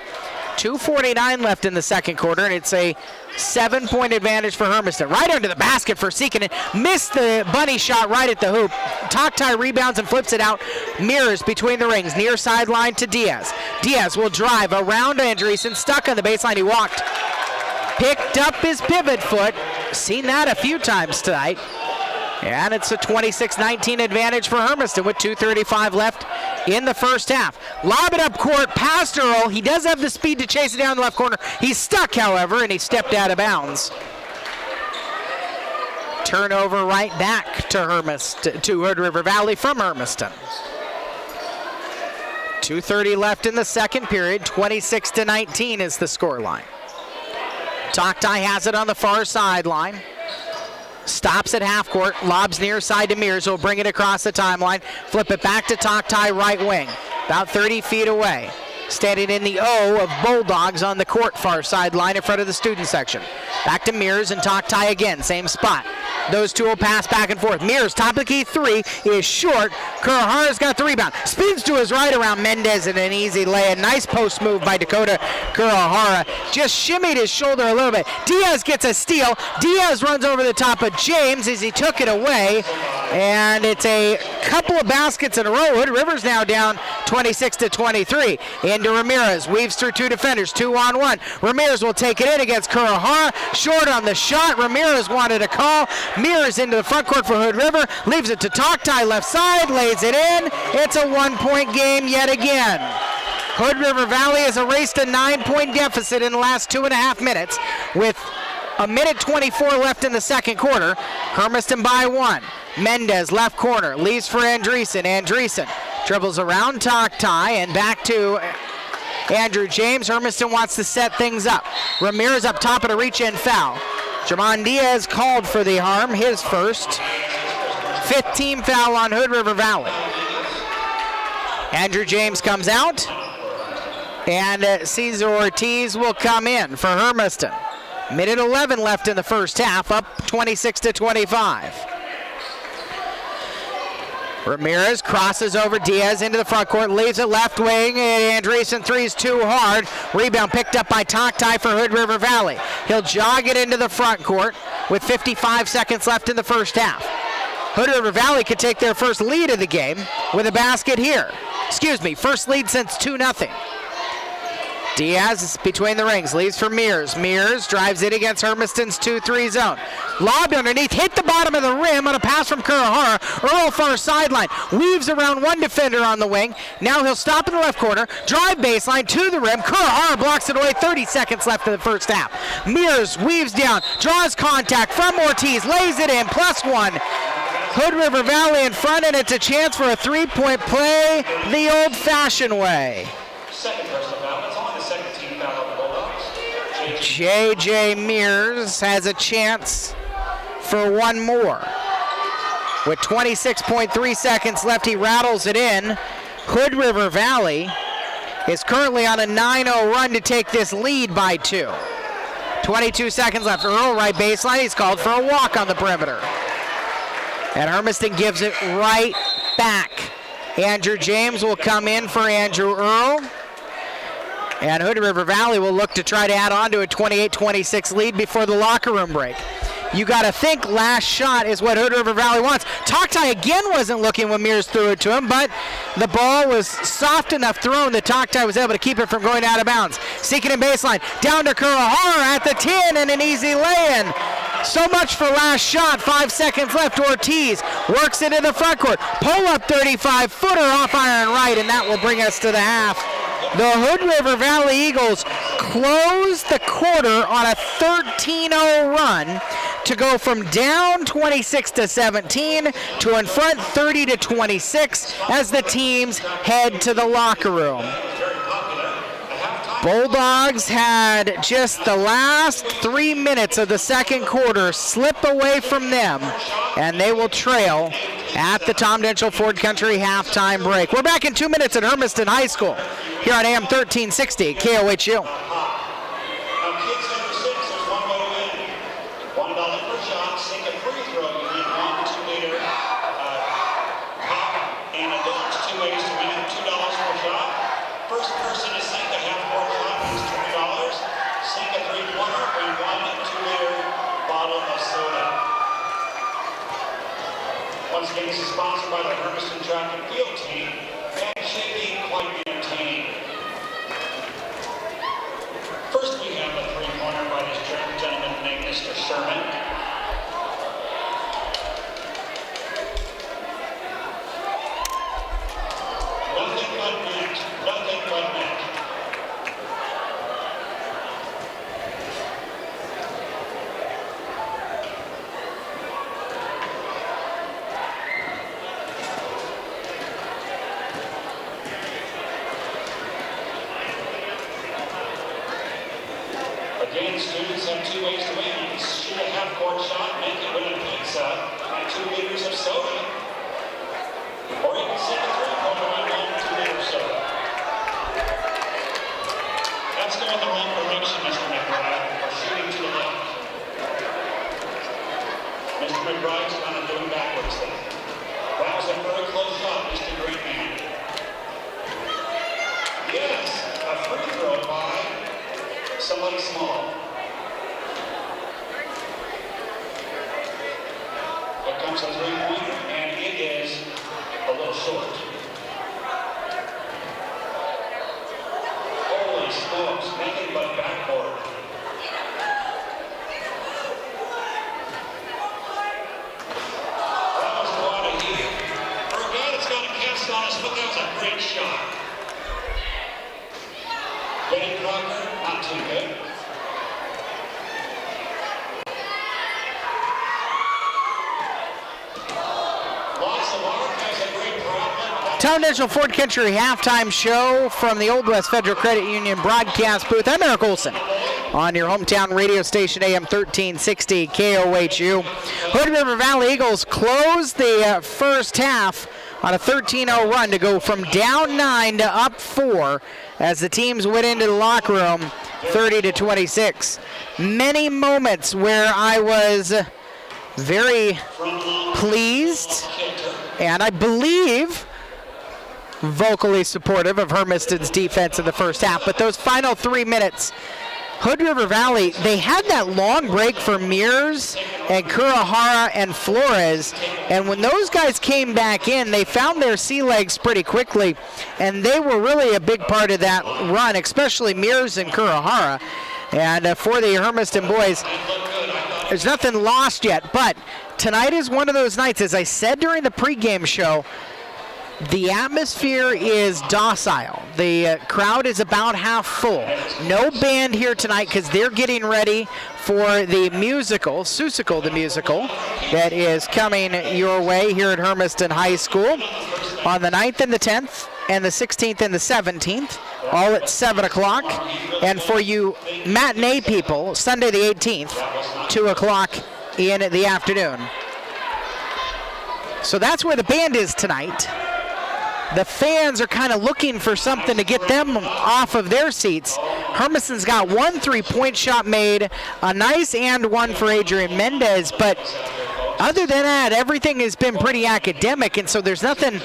2:49 left in the second quarter, and it's a 7-point advantage for Hermiston. Right under the basket for Seekinen. Missed the bunny shot right at the hoop. Toktai rebounds and flips it out. Mirrors between the rings. Near sideline to Diaz. Diaz will drive around Andreessen. Stuck on the baseline. He walked. Picked up his pivot foot. Seen that a few times tonight. And it's a 26-19 advantage for Hermiston with 2:35 left in the first half. Lob it up court past Earl. He does have the speed to chase it down the left corner. He's stuck, however, and he stepped out of bounds. Turnover right back to Hermiston, to Hood River Valley from Hermiston. 2:30 left in the second period. 26-19 is the scoreline. Toktai has it on the far sideline. Stops at half court, lobs near side to Mears, will bring it across the timeline, flip it back to Toktai right wing, about 30 feet away. Standing in the O of Bulldogs on the court far sideline in front of the student section. Back to Mears and Toktai again, same spot. Those two will pass back and forth. Mears, top of the key three, is short. Kurahara's got the rebound. Spins to his right around Mendez and an easy lay. Nice post move by Dakota Kurahara. Just shimmied his shoulder a little bit. Diaz gets a steal. Diaz runs over the top of James as he took it away. And it's a couple of baskets in a row. Hood River's now down 26-23. Into Ramirez, weaves through two defenders, 2-on-1. Ramirez will take it in against Kurahara. Short on the shot. Ramirez wanted a call. Mears into the front court for Hood River. Leaves it to Toktai left side. Lays it in. It's a 1-point game yet again. Hood River Valley has erased a 9-point deficit in the last 2.5 minutes with a minute 24 left in the second quarter. Hermiston by 1. Mendez left corner. Leaves for Andreessen. Andreessen dribbles around Toktai and back to Andrew James. Hermiston wants to set things up. Ramirez up top at a reach-in foul. Jermon Diaz called for the harm, his first. 15th foul on Hood River Valley. Andrew James comes out, and Cesar Ortiz will come in for Hermiston. Minute 11 left in the first half, up 26-25. Ramirez crosses over Diaz into the front court, leaves it left wing, and Andreessen threes too hard. Rebound picked up by Toktai for Hood River Valley. He'll jog it into the front court with 55 seconds left in the first half. Hood River Valley could take their first lead of the game with a basket here. First lead since 2-0. Diaz is between the rings, leaves for Mears. Mears drives it against Hermiston's 2-3 zone. Lobbed underneath, hit the bottom of the rim on a pass from Kurahara. Earl far sideline, weaves around one defender on the wing. Now he'll stop in the left corner, drive baseline to the rim. Kurahara blocks it away, 30 seconds left in the first half. Mears weaves down, draws contact from Ortiz, lays it in, +1. Hood River Valley in front, and it's a chance for a 3-point play the old-fashioned way. Second personal foul. It's only the second team foul of the Bulldogs. J.J. Mears has a chance for one more. With 26.3 seconds left, he rattles it in. Hood River Valley is currently on a 9-0 run to take this lead by 2. 22 seconds left. Earl right baseline. He's called for a walk on the perimeter. And Hermiston gives it right back. Andrew James will come in for Andrew Earl. And Hood River Valley will look to try to add on to a 28-26 lead before the locker room break. You got to think last shot is what Hood River Valley wants. Toktai again wasn't looking when Mears threw it to him, but the ball was soft enough thrown that Toktai was able to keep it from going out of bounds. Seeking in baseline, down to Kurahara at the 10 and an easy lay-in. So much for last shot, 5 seconds left. Ortiz works it in the front court. Pull up 35-footer off iron right, and that will bring us to the half. The Hood River Valley Eagles close the quarter on a 13-0 run to go from down 26-17 to in front 30-26 as the teams head to the locker room. Bulldogs had just the last 3 minutes of the second quarter slip away from them, and they will trail at the Tom Denchel Ford Country halftime break. We're back in 2 minutes at Hermiston High School here on AM 1360 KOHU. Once again, this is sponsored by the Hermiston Track and Field Team, and should be quite entertaining. First, we have a three-pointer by this gentleman named Mr. Sherman. Nothing but net. Nothing but net. Again, students have 2 ways to win. You can shoot a half-court shot, make it with a pizza, and 2 liters of soda. Or you can sink a three-pointer and 1 2-liter soda. That's going the wrong direction, Mr. McBride. We're shooting to the left. Mr. McBride's kind of doing backwards there. That was a very close shot, Mr. Greenman. Yes, a free throw by somebody small. Here comes a three-pointer, and it is a little short. Holy smokes, nothing but backboard. That was a lot of heat. For a guy that's got a cast on his foot, that was a great shot. Benny Crocker, not too good. Lots of arc has a great problem. Tom Denchel Ford Country halftime show from the Old West Federal Credit Union broadcast booth. I'm Eric Olson on your hometown radio station AM 1360 KOHU. Hood River Valley Eagles closed the first half on a 13-0 run to go from down 9 to up 4 as the teams went into the locker room 30-26. Many moments where I was very pleased and I believe vocally supportive of Hermiston's defense in the first half, but those final 3 minutes, Hood River Valley, they had that long break for Mears and Kurahara and Flores, and when those guys came back in, they found their sea legs pretty quickly, and they were really a big part of that run, especially Mears and Kurahara. And for the Hermiston boys, there's nothing lost yet, but tonight is one of those nights, as I said during the pregame show, the atmosphere is docile. The crowd is about half full. No band here tonight because they're getting ready for the musical, Seussical the musical, that is coming your way here at Hermiston High School on the 9th and the 10th and the 16th and the 17th, all at 7 o'clock. And for you matinee people, Sunday the 18th, 2 o'clock in the afternoon. So that's where the band is tonight. The fans are kind of looking for something to get them off of their seats. Hermiston's got 1 3-point shot made, a nice and one for Adrian Mendez, but other than that, everything has been pretty academic, and so there's nothing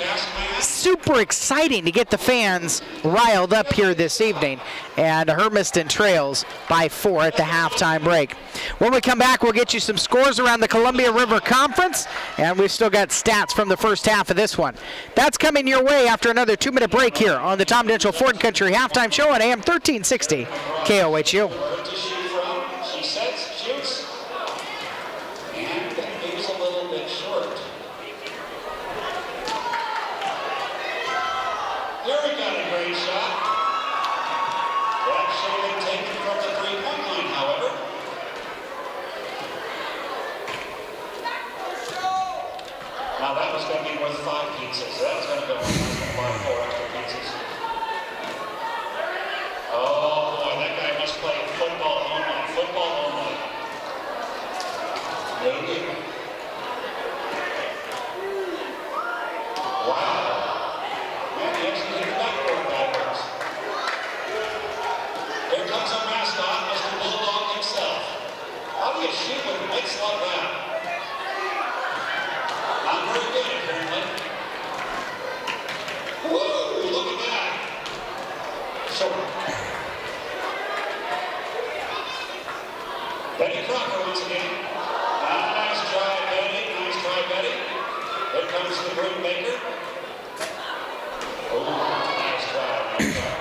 super exciting to get the fans riled up here this evening. And Hermiston trails by 4 at the halftime break. When we come back, we'll get you some scores around the Columbia River Conference, and we've still got stats from the first half of this one. That's coming your way after another 2-minute break here on the Tom Denchel Ford Country halftime show on AM 1360 KOHU. She sets, shoots, and that leaves a little bit short. There we got a great shot. That should have been taken from the three-point line, however. was going to be worth 5 pizzas. That was going to go on. I was going to buy 4 extra pizzas. Oh boy, that guy must play football only. Football only. Maybe. Wow. Man, he actually hit the backboard backwards. Here comes our mascot, Mr. Bulldog himself. How do you shoot with mitts like that? Not very good, apparently. Woo! Look at that. Short. Betty Crocker once again. Nice try, Betty. Nice try, Betty. Here comes the Broom Baker. Oh, nice try. Nice try.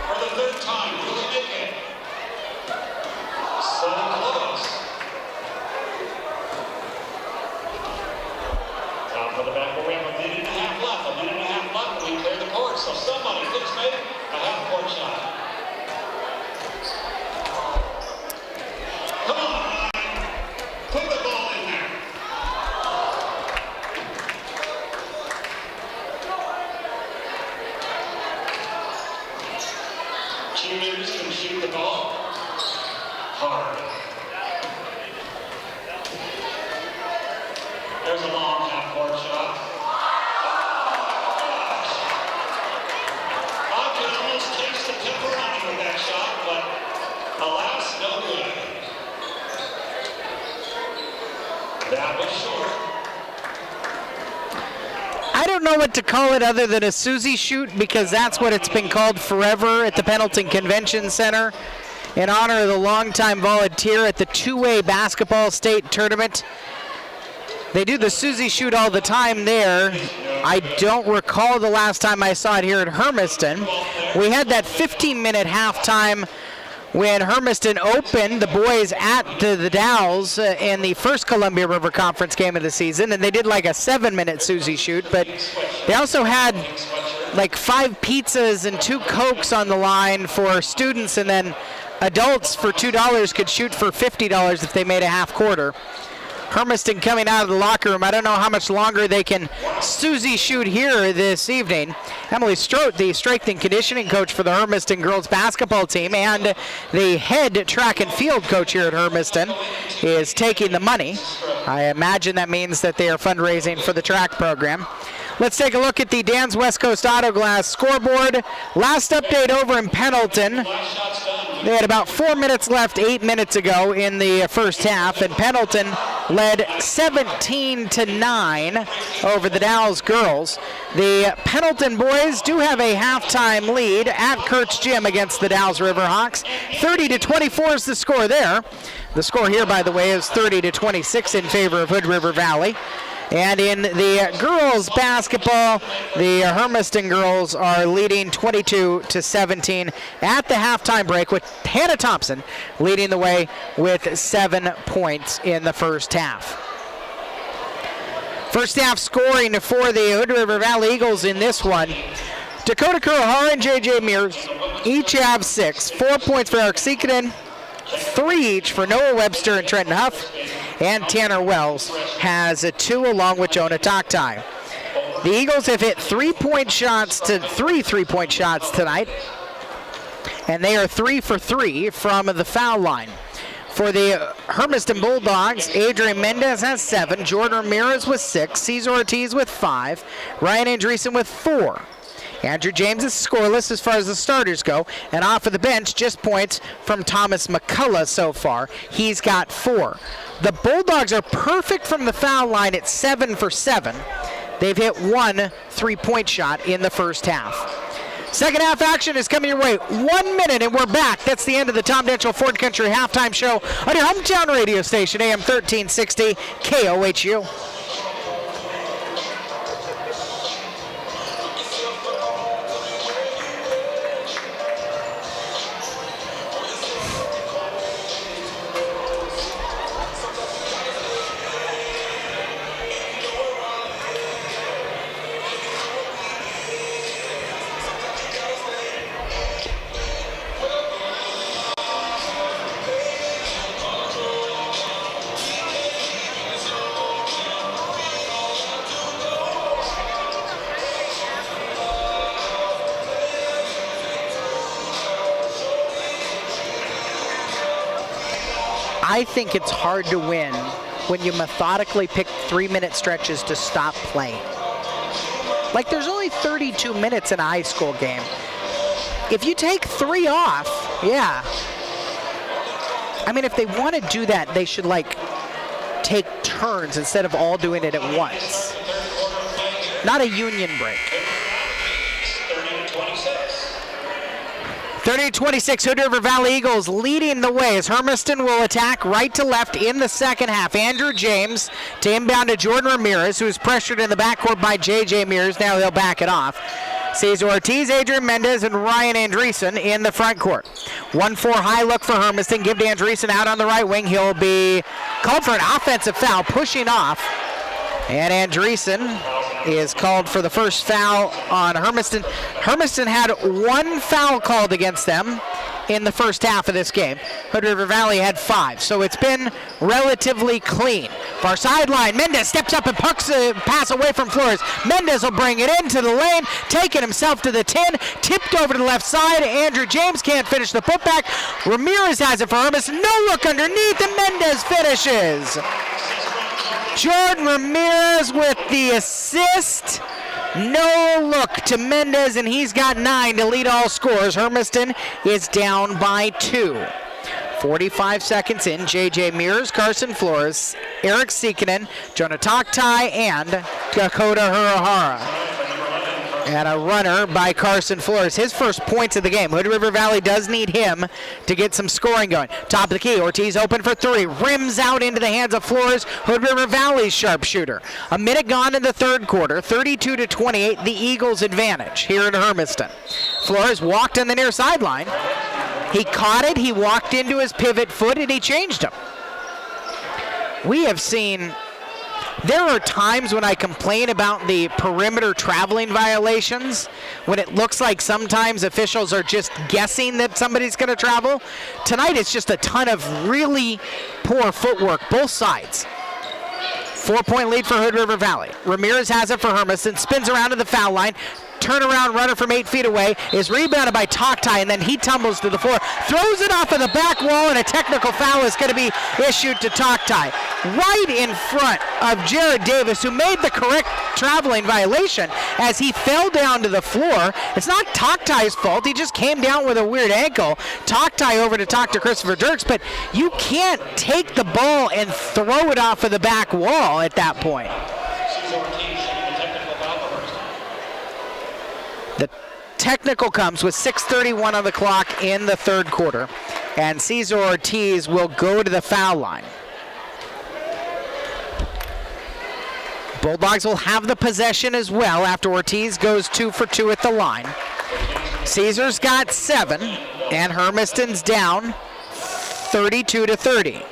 For the 3rd time, will he make it? So close. Top of the back, we have a minute and a half left. A minute and a half left, and we clear the court. So somebody please make a half-court shot. Come on, put the ball in there. Cheerleaders can shoot the ball hard. There's a long half-court shot. I could almost taste the pepperoni with that shot, but alas, no good. That was short. I don't know what to call it other than a Susie shoot, because that's what it's been called forever at the Pendleton Convention Center in honor of the longtime volunteer at the two-way basketball state tournament. They do the Susie shoot all the time there. I don't recall the last time I saw it here at Hermiston. We had that 15-minute halftime when Hermiston opened the boys at the Dow's in the first Columbia River Conference game of the season, and they did like a 7-minute Susie shoot, but they also had like 5 pizzas and 2 Cokes on the line for students, and then adults for $2 could shoot for $50 if they made a half quarter. Hermiston coming out of the locker room. I don't know how much longer they can Susie shoot here this evening. Emily Strote, the strength and conditioning coach for the Hermiston girls basketball team and the head track and field coach here at Hermiston, is taking the money. I imagine that means that they are fundraising for the track program. Let's take a look at the Dan's West Coast Auto Glass scoreboard. Last update over in Pendleton. They had about 4 minutes left 8 minutes ago in the first half, and Pendleton led 17-9 over the Dow's girls. The Pendleton boys do have a halftime lead at Kurt's Gym against the Dow's Riverhawks. 30-24 is the score there. The score here, by the way, is 30-26 in favor of Hood River Valley. And in the girls basketball, the Hermiston girls are leading 22-17 at the halftime break, with Hannah Thompson leading the way with 7 points in the first half. First half scoring for the Hood River Valley Eagles in this one. Dakota Kurohara and J.J. Mears each have 6. 4 points for Eric Seekinen, 3 each for Noah Webster and Trenton Huff, and Tanner Wells has a 2 along with Jonah Toktai. The Eagles have hit 3 3-point shots tonight, and they are 3 for 3 from the foul line. For the Hermiston Bulldogs, Adrian Mendez has 7, Jordan Ramirez with 6, Cesar Ortiz with 5, Ryan Andreessen with 4. Andrew James is scoreless as far as the starters go, and off of the bench, just points from Thomas McCullough so far. He's got 4. The Bulldogs are perfect from the foul line at 7 for 7. They've hit 1 3-point shot in the first half. Second half action is coming your way. 1 minute and we're back. That's the end of the Tom Denchel Ford Country halftime show on your hometown radio station, AM 1360 KOHU. I think it's hard to win when you methodically pick 3-minute stretches to stop play. Like, there's only 32 minutes in a high school game. If you take 3 off, yeah. I mean, if they want to do that, they should, like, take turns instead of all doing it at once. Not a union break. 30-26, Hood River Valley Eagles leading the way as Hermiston will attack right to left in the second half. Andrew James to inbound to Jordan Ramirez, who is pressured in the backcourt by J.J. Mears. Now he'll back it off. Cesar Ortiz, Adrian Mendez, and Ryan Andreessen in the front court. 1-4 high look for Hermiston. Give to Andreessen out on the right wing. He'll be called for an offensive foul, pushing off. And Andreessen is called for the first foul on Hermiston. Hermiston had 1 foul called against them in the first half of this game. Hood River Valley had 5, so it's been relatively clean. Far sideline, Mendez steps up and pucks a pass away from Flores. Mendez will bring it into the lane, taking himself to the 10, tipped over to the left side. Andrew James can't finish the putback. Ramirez has it for Hermiston. No look underneath, and Mendez finishes. Jordan Ramirez with the assist. No look to Mendez, and he's got 9 to lead all scorers. Hermiston is down by 2. 45 seconds in, J.J. Mears, Carson Flores, Eric Sikinen, Jonah Toktai, and Dakota Hirahara. And a runner by Carson Flores. His first points of the game. Hood River Valley does need him to get some scoring going. Top of the key, Ortiz open for 3. Rims out into the hands of Flores. Hood River Valley's sharpshooter. A minute gone in the third quarter. 32-28, the Eagles' advantage here in Hermiston. Flores walked on the near sideline. He caught it, he walked into his pivot foot, and he changed him. We have seen... There are times when I complain about the perimeter traveling violations, when it looks like sometimes officials are just guessing that somebody's going to travel. Tonight it's just a ton of really poor footwork, both sides. 4-point lead for Hood River Valley. Ramirez has it for Hermiston, spins around to the foul line. Turnaround runner from 8 feet away is rebounded by Toktai, and then he tumbles to the floor, throws it off of the back wall, and a technical foul is going to be issued to Toktai. Right in front of Jared Davis, who made the correct traveling violation as he fell down to the floor. It's not Toktai's fault. He just came down with a weird ankle. Toktai over to talk to Christopher Dirks, but you can't take the ball and throw it off of the back wall at that point. The technical comes with 6:31 on the clock in the third quarter, and Cesar Ortiz will go to the foul line. Bulldogs will have the possession as well after Ortiz goes 2 for 2 at the line. Cesar's got 7, and Hermiston's down 32-30.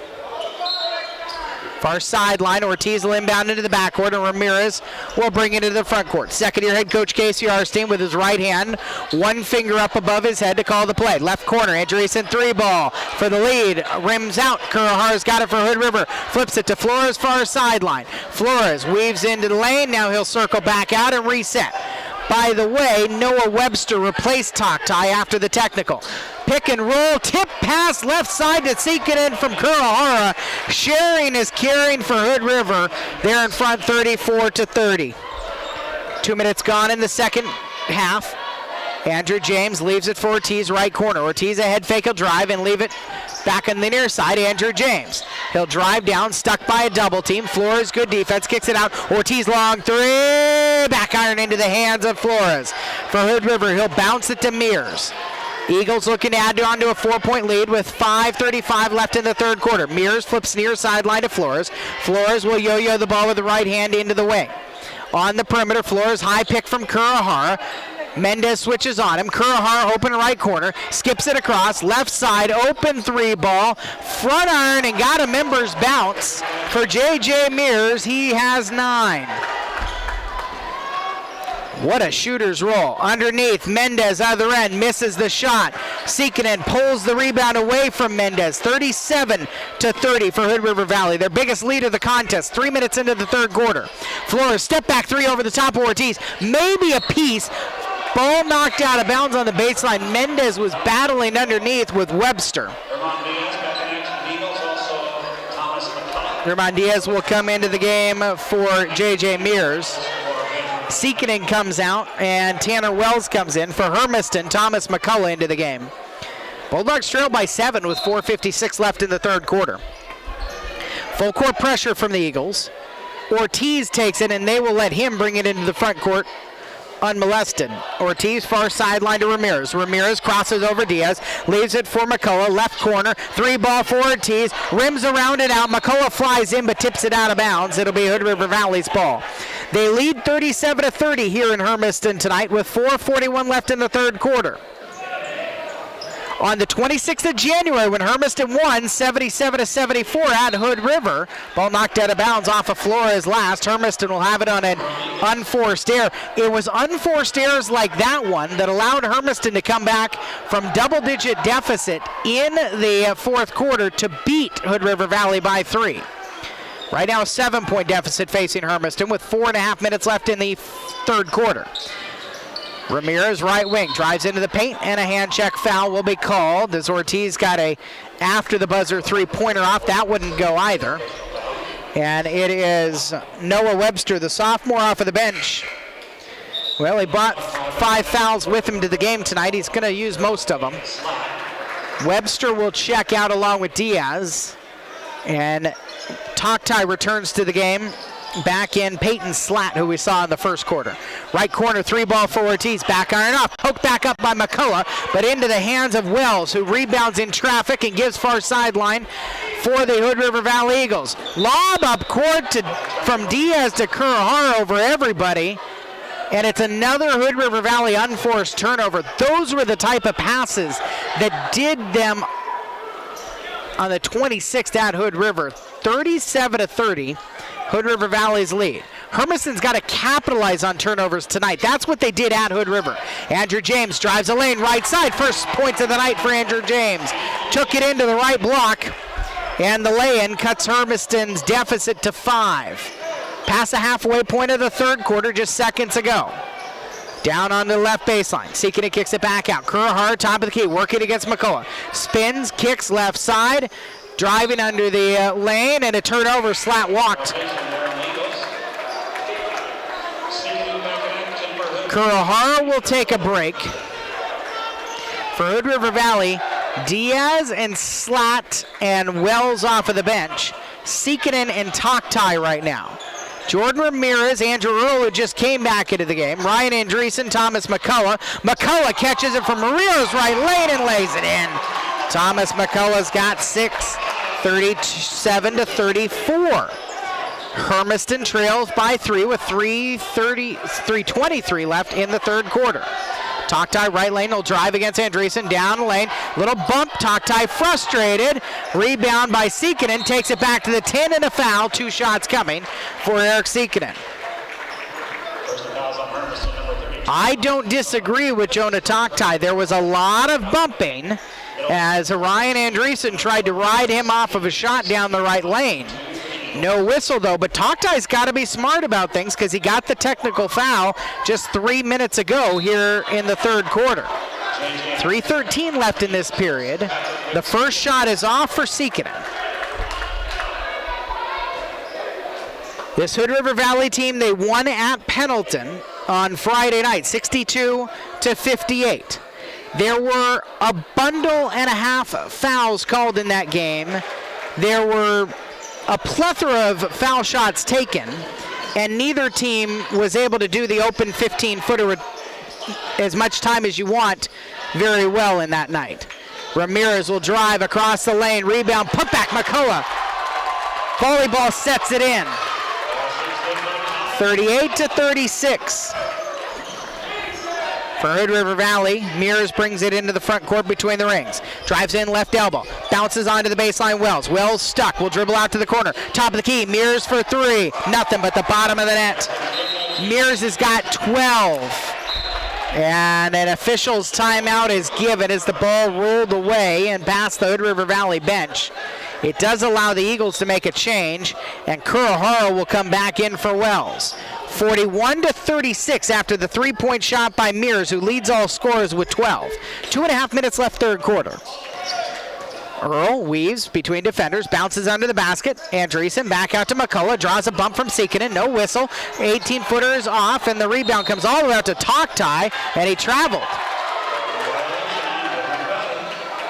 Far sideline, Ortiz will inbound into the backcourt, and Ramirez will bring it into the front court. Second-year head coach Casey Arstein with his right hand, 1 finger up above his head to call the play. Left corner, Andreessen 3-ball for the lead. Rims out, Kurahara's got it for Hood River. Flips it to Flores, far sideline. Flores weaves into the lane, now he'll circle back out and reset. By the way, Noah Webster replaced Toktai after the technical. Pick and roll, tip pass left side to Sikinen from Kurahara. Sharing is carrying for Hood River. They're in front 34-30. 2 minutes gone in the second half. Andrew James leaves it for Ortiz, right corner. Ortiz a head fake, he'll drive and leave it back on the near side. Andrew James. He'll drive down, stuck by a double team. Flores, good defense, kicks it out. Ortiz long 3, back iron into the hands of Flores. For Hood River, he'll bounce it to Mears. Eagles looking to add on to a 4-point lead with 5:35 left in the third quarter. Mears flips near sideline to Flores. Flores will yo-yo the ball with the right hand into the wing. On the perimeter, Flores high pick from Kurahara. Mendez switches on him. Kurahara open right corner. Skips it across. Left side, open 3-ball. Front iron and got a member's bounce for J.J. Mears. He has 9. What a shooter's roll. Underneath, Mendez other end misses the shot. Sikinen pulls the rebound away from Mendez. 37-30 for Hood River Valley. Their biggest lead of the contest. 3 minutes into the third quarter. Flores step back 3 over the top of Ortiz. Maybe a piece. Ball knocked out of bounds on the baseline. Mendez was battling underneath with Webster. German Diaz will come into the game for J.J. Mears. Seekinen comes out, and Tanner Wells comes in for Hermiston. Thomas McCullough into the game. Bulldogs trail by 7 with 4:56 left in the third quarter. Full court pressure from the Eagles. Ortiz takes it, and they will let him bring it into the front court unmolested. Ortiz far sideline to Ramirez. Ramirez crosses over Diaz, leaves it for McCullough, left corner, 3-ball for Ortiz, rims around it out. McCullough flies in but tips it out of bounds. It'll be Hood River Valley's ball. They lead 37-30 here in Hermiston tonight with 4:41 left in the third quarter. On the 26th of January, when Hermiston won 77-74 at Hood River, ball knocked out of bounds off of Flores last. Hermiston will have it on an unforced error. It was unforced errors like that one that allowed Hermiston to come back from double-digit deficit in the fourth quarter to beat Hood River Valley by 3. Right now, a 7-point deficit facing Hermiston with 4.5 minutes left in the third quarter. Ramirez, right wing, drives into the paint, and a hand check foul will be called as Ortiz got a after the buzzer three-pointer off. That wouldn't go either. And it is Noah Webster, the sophomore, off of the bench. Well, he brought 5 fouls with him to the game tonight. He's going to use most of them. Webster will check out along with Diaz. And Toktai returns to the game. Back in Peyton Slatt, who we saw in the first quarter. Right corner, 3-ball for Ortiz. Back iron off. Poked back up by McCullough, but into the hands of Wells, who rebounds in traffic and gives far sideline for the Hood River Valley Eagles. Lob up court from Diaz to Kurahara over everybody. And it's another Hood River Valley unforced turnover. Those were the type of passes that did them on the 26th at Hood River. 37-30. Hood River Valley's lead. Hermiston's got to capitalize on turnovers tonight. That's what they did at Hood River. Andrew James drives a lane right side. First points of the night for Andrew James. Took it into the right block, and the lay-in cuts Hermiston's deficit to 5. Past the halfway point of the third quarter just seconds ago. Down on the left baseline. Seeking it, kicks it back out. Kurahara, top of the key, working against McCullough. Spins, kicks left side. Driving under the lane, and a turnover. Slatt walked. Kurahara will take a break. For Hood River Valley, Diaz and Slatt and Wells off of the bench. Seekinen and Toktai right now. Jordan Ramirez, Andrew Earl, who just came back into the game. Ryan Andreessen, Thomas McCullough. McCullough catches it from Ramirez right lane and lays it in. Thomas McCullough's got 6, 37-34. Hermiston trails by 3 with 3:23 left in the third quarter. Toktai right lane will drive against Andreessen, down the lane. Little bump, Toktai frustrated. Rebound by Seekinen, takes it back to the 10 and a foul. 2 shots coming for Eric Seekinen. I don't disagree with Jonah Toktai. There was a lot of bumping as Ryan Andreessen tried to ride him off of a shot down the right lane. No whistle though, but Toktai's got to be smart about things because he got the technical foul just 3 minutes ago here in the third quarter. 3:13 left in this period. The first shot is off for Seekinen. This Hood River Valley team, they won at Pendleton on Friday night, 62-58. There were a bundle and a half fouls called in that game. There were a plethora of foul shots taken, and neither team was able to do the open 15-footer with as much time as you want very well in that night. Ramirez will drive across the lane, rebound, put back McCullough. Volleyball sets it in. 38-36. For Hood River Valley, Mears brings it into the front court between the rings. Drives in left elbow. Bounces onto the baseline, Wells. Wells stuck. Will dribble out to the corner. Top of the key. Mears for 3. Nothing but the bottom of the net. Mears has got 12. And an official's timeout is given as the ball rolled away and past the Hood River Valley bench. It does allow the Eagles to make a change, and Kurahara will come back in for Wells. 41-36 after the 3-point shot by Mears, who leads all scorers with 12. 2.5 minutes left third quarter. Earl weaves between defenders, bounces under the basket. Andreessen back out to McCullough, draws a bump from Seekinen, no whistle. 18-footer is off, and the rebound comes all the way out to Toktai, and he traveled.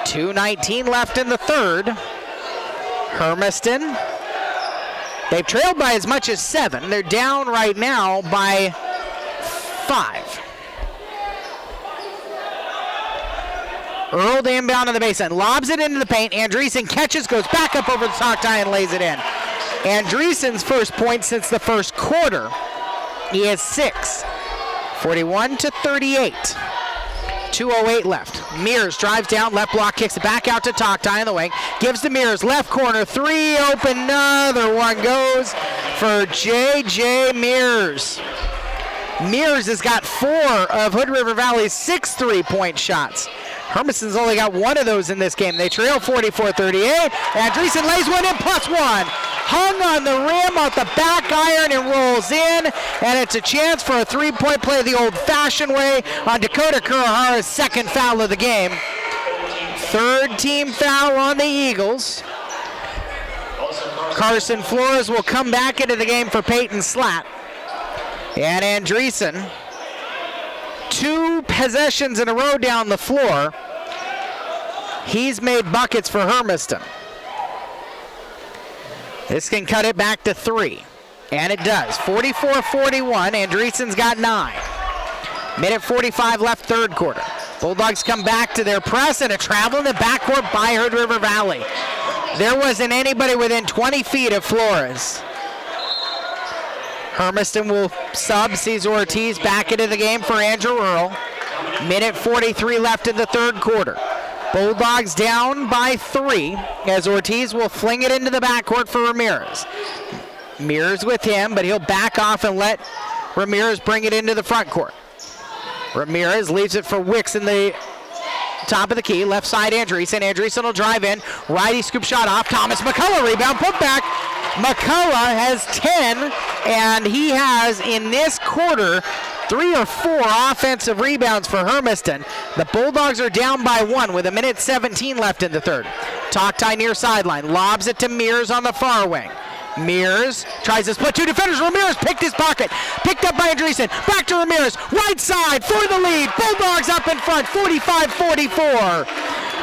2:19 left in the third. Hermiston, they've trailed by as much as 7. They're down right now by 5. Earl to inbound on the baseline, lobs it into the paint. Andreessen catches, goes back up over the Toktai and lays it in. Andreessen's first point since the first quarter. He has 6. 41-38. 2:08 left. Mears drives down, left block, kicks it back out to Toktai in the wing. Gives to Mears, left corner, 3 open, another one goes for J.J. Mears. Mears has got 4 of Hood River Valley's 6 3-point shots. Hermiston's only got 1 of those in this game. They trail 44-38. Andreessen lays one in, +1. Hung on the rim off the back iron and rolls in. And it's a chance for a 3-point play the old-fashioned way on Dakota Kurahara's 2nd foul of the game. 3rd team foul on the Eagles. Carson Flores will come back into the game for Peyton Slatt. And Andreessen, 2 possessions in a row down the floor. He's made buckets for Hermiston. This can cut it back to 3. And it does. 44-41. Andreessen's got 9. Minute 45 left, third quarter. Bulldogs come back to their press and a travel in the backcourt by Hood River Valley. There wasn't anybody within 20 feet of Flores. Hermiston will sub, sees Ortiz back into the game for Andrew Earl. Minute 43 left in the third quarter. Bulldogs down by 3 as Ortiz will fling it into the backcourt for Ramirez. Mears with him, but he'll back off and let Ramirez bring it into the front court. Ramirez leaves it for Wicks in the top of the key, left side Andreessen. Andreessen will drive in, righty scoop shot off. Thomas McCullough rebound, put back. McCullough has 10, and he has in this quarter 3 or 4 offensive rebounds for Hermiston. The Bulldogs are down by 1 with 1:17 left in the third. Toktai near sideline, lobs it to Mears on the far wing. Mears tries to split 2 defenders. Ramirez picked his pocket. Picked up by Andreessen. Back to Ramirez. Right side for the lead. Bulldogs up in front, 45-44.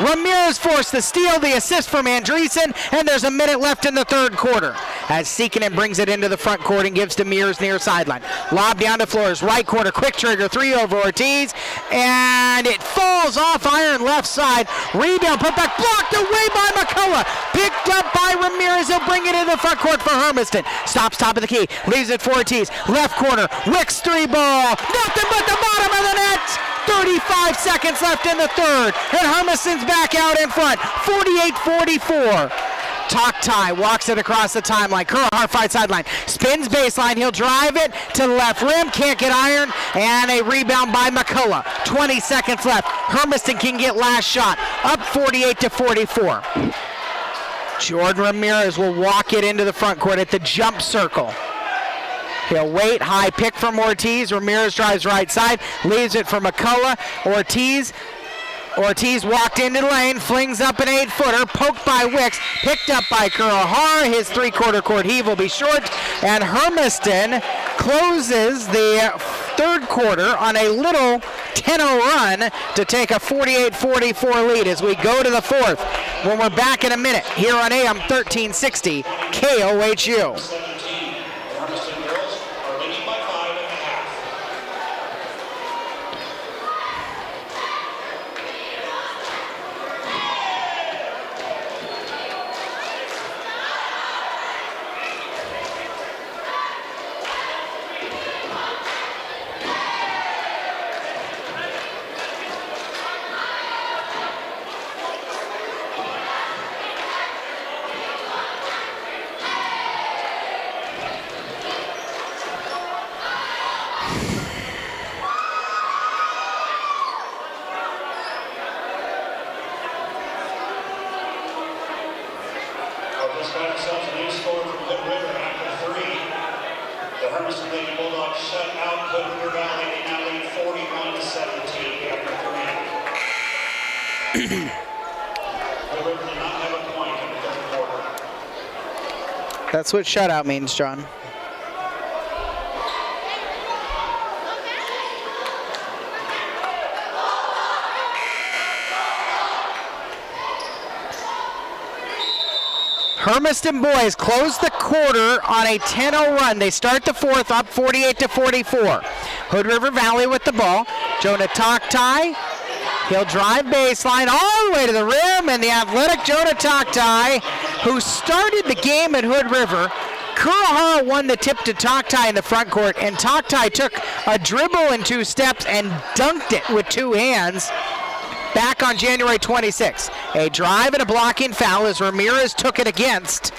Ramirez forced the steal, the assist from Andreessen, and there's a minute left in the third quarter. As Seekinen brings it into the front court and gives to Mears near sideline. Lob down to Flores, right corner, quick trigger, 3 over Ortiz, and it falls off iron left side. Rebound, put back, blocked away by McCullough. Picked up by Ramirez, he'll bring it into the front court for Hermiston. Stops top of the key, leaves it for Ortiz. Left corner, Wicks 3 ball, nothing but the bottom of the net. 35 seconds left in the third, and Hermiston's back out in front, 48-44. Toktai walks it across the timeline. Kurahara fight sideline, spins baseline. He'll drive it to the left rim, can't get iron, and a rebound by McCullough. 20 seconds left. Hermiston can get last shot, up 48-44. Jordan Ramirez will walk it into the front court at the jump circle. He'll wait, high pick from Ortiz. Ramirez drives right side, leaves it for McCullough. Ortiz walked into the lane, flings up an 8-footer, poked by Wicks, picked up by Kurahara. His 3-quarter court heave will be short, and Hermiston closes the third quarter on a little 10-0 run to take a 48-44 lead as we go to the fourth when we're back in a minute here on AM 1360 KOHU. That's what shutout means, John. Hermiston boys close the quarter on a 10-0 run. They start the fourth up 48-44. Hood River Valley with the ball. Jonah Toktai. He'll drive baseline all the way to the rim, and the athletic Jonah Toktai, who started the game at Hood River. Kurahara won the tip to Toktai in the front court, and Toktai took a dribble in 2 steps and dunked it with 2 hands. Back on January 26th. A drive and a blocking foul as Ramirez took it against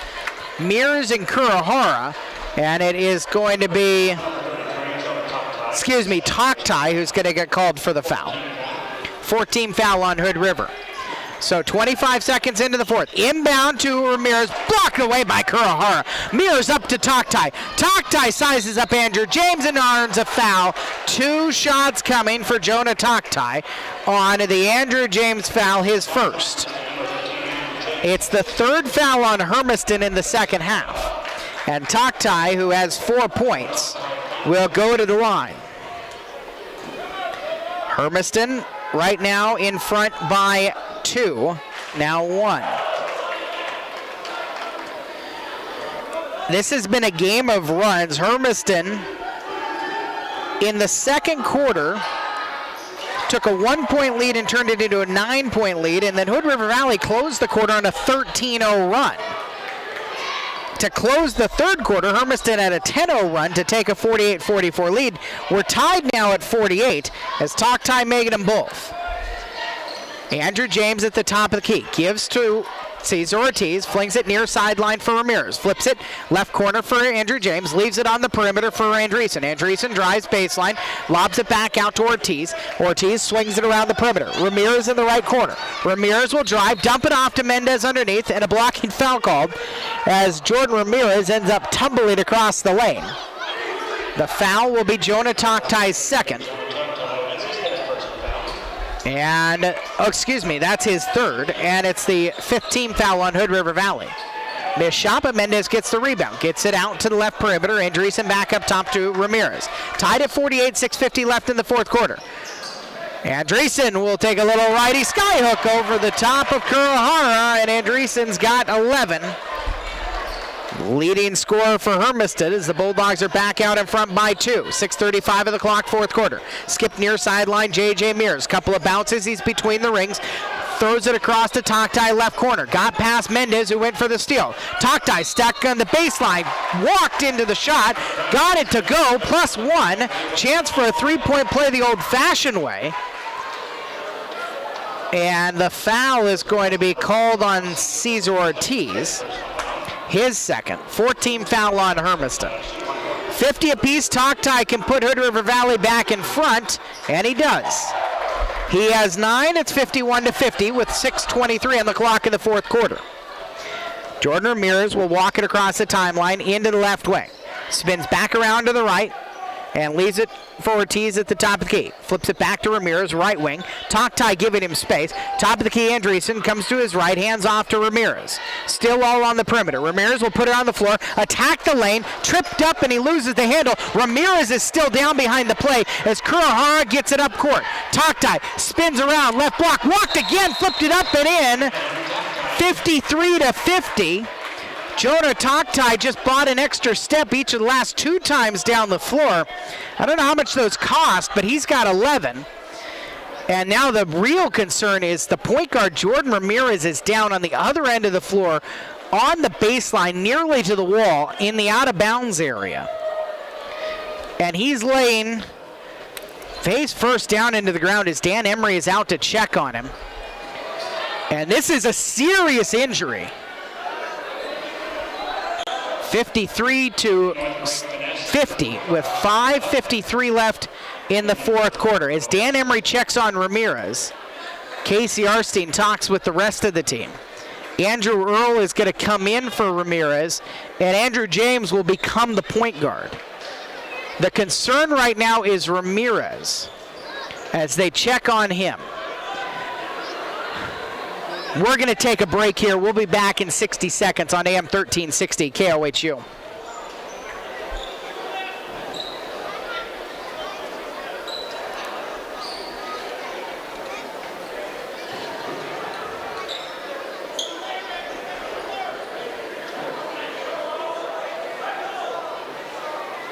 Mears and Kurahara. And it is going to be, Toktai who's going to get called for the foul. 14 foul on Hood River. So 25 seconds into the fourth. Inbound to Ramirez, blocked away by Kurahara. Mears up to Toktai. Toktai sizes up Andrew James and earns a foul. 2 shots coming for Jonah Toktai on the Andrew James foul, his first. It's the 3rd foul on Hermiston in the second half. And Toktai, who has 4 points, will go to the line. Hermiston right now in front by 2, now 1. This has been a game of runs. Hermiston in the second quarter took a 1-point lead and turned it into a 9-point lead, and then Hood River Valley closed the quarter on a 13-0 run. To close the third quarter, Hermiston had a 10-0 run to take a 48-44 lead. We're tied now at 48 as Toktai making them both. Andrew James at the top of the key. Gives to Cesar Ortiz. Flings it near sideline for Ramirez. Flips it left corner for Andrew James. Leaves it on the perimeter for Andreessen. Andreessen drives baseline. Lobs it back out to Ortiz. Ortiz swings it around the perimeter. Ramirez in the right corner. Ramirez will drive. Dump it off to Mendez underneath. And a blocking foul called as Jordan Ramirez ends up tumbling across the lane. The foul will be Jonah Toktai's second. And, that's his third, and it's the 15th foul on Hood River Valley. Missed shot, but Mendez gets the rebound. Gets it out to the left perimeter. Andreessen back up top to Ramirez. Tied at 48, 6:50 left in the fourth quarter. Andreessen will take a little righty skyhook over the top of Kurahara, and Andreessen's got 11. Leading scorer for Hermiston as the Bulldogs are back out in front by 2. 6:35 of the clock, fourth quarter. Skip near sideline, J.J. Mears. Couple of bounces, he's between the rings. Throws it across to Toktai left corner. Got past Mendez who went for the steal. Toktai stuck on the baseline. Walked into the shot. Got it to go, +1. Chance for a 3-point play the old-fashioned way. And the foul is going to be called on Cesar Ortiz. His second. 14 foul on Hermiston. 50 apiece. Toktai can put Hood River Valley back in front, and he does. He has 9. It's 51-50 with 6:23 on the clock in the fourth quarter. Jordan Ramirez will walk it across the timeline into the left wing. Spins back around to the right and leaves it for Ortiz at the top of the key. Flips it back to Ramirez, right wing. Toktai giving him space. Top of the key, Andreessen comes to his right, hands off to Ramirez. Still all on the perimeter. Ramirez will put it on the floor, attack the lane, tripped up, and he loses the handle. Ramirez is still down behind the play as Kurahara gets it up court. Toktai spins around, left block, walked again, flipped it up and in. 53-50. Jonah Toktai just bought an extra step each of the last 2 times down the floor. I don't know how much those cost, but he's got 11. And now the real concern is the point guard, Jordan Ramirez, is down on the other end of the floor on the baseline, nearly to the wall, in the out-of-bounds area. And he's laying face first down into the ground as Dan Emery is out to check on him. And this is a serious injury. 53-50 with 5:53 left in the fourth quarter. As Dan Emery checks on Ramirez, Casey Arstein talks with the rest of the team. Andrew Earl is going to come in for Ramirez, and Andrew James will become the point guard. The concern right now is Ramirez as they check on him. We're going to take a break here. We'll be back in 60 seconds on AM 1360 KOHU.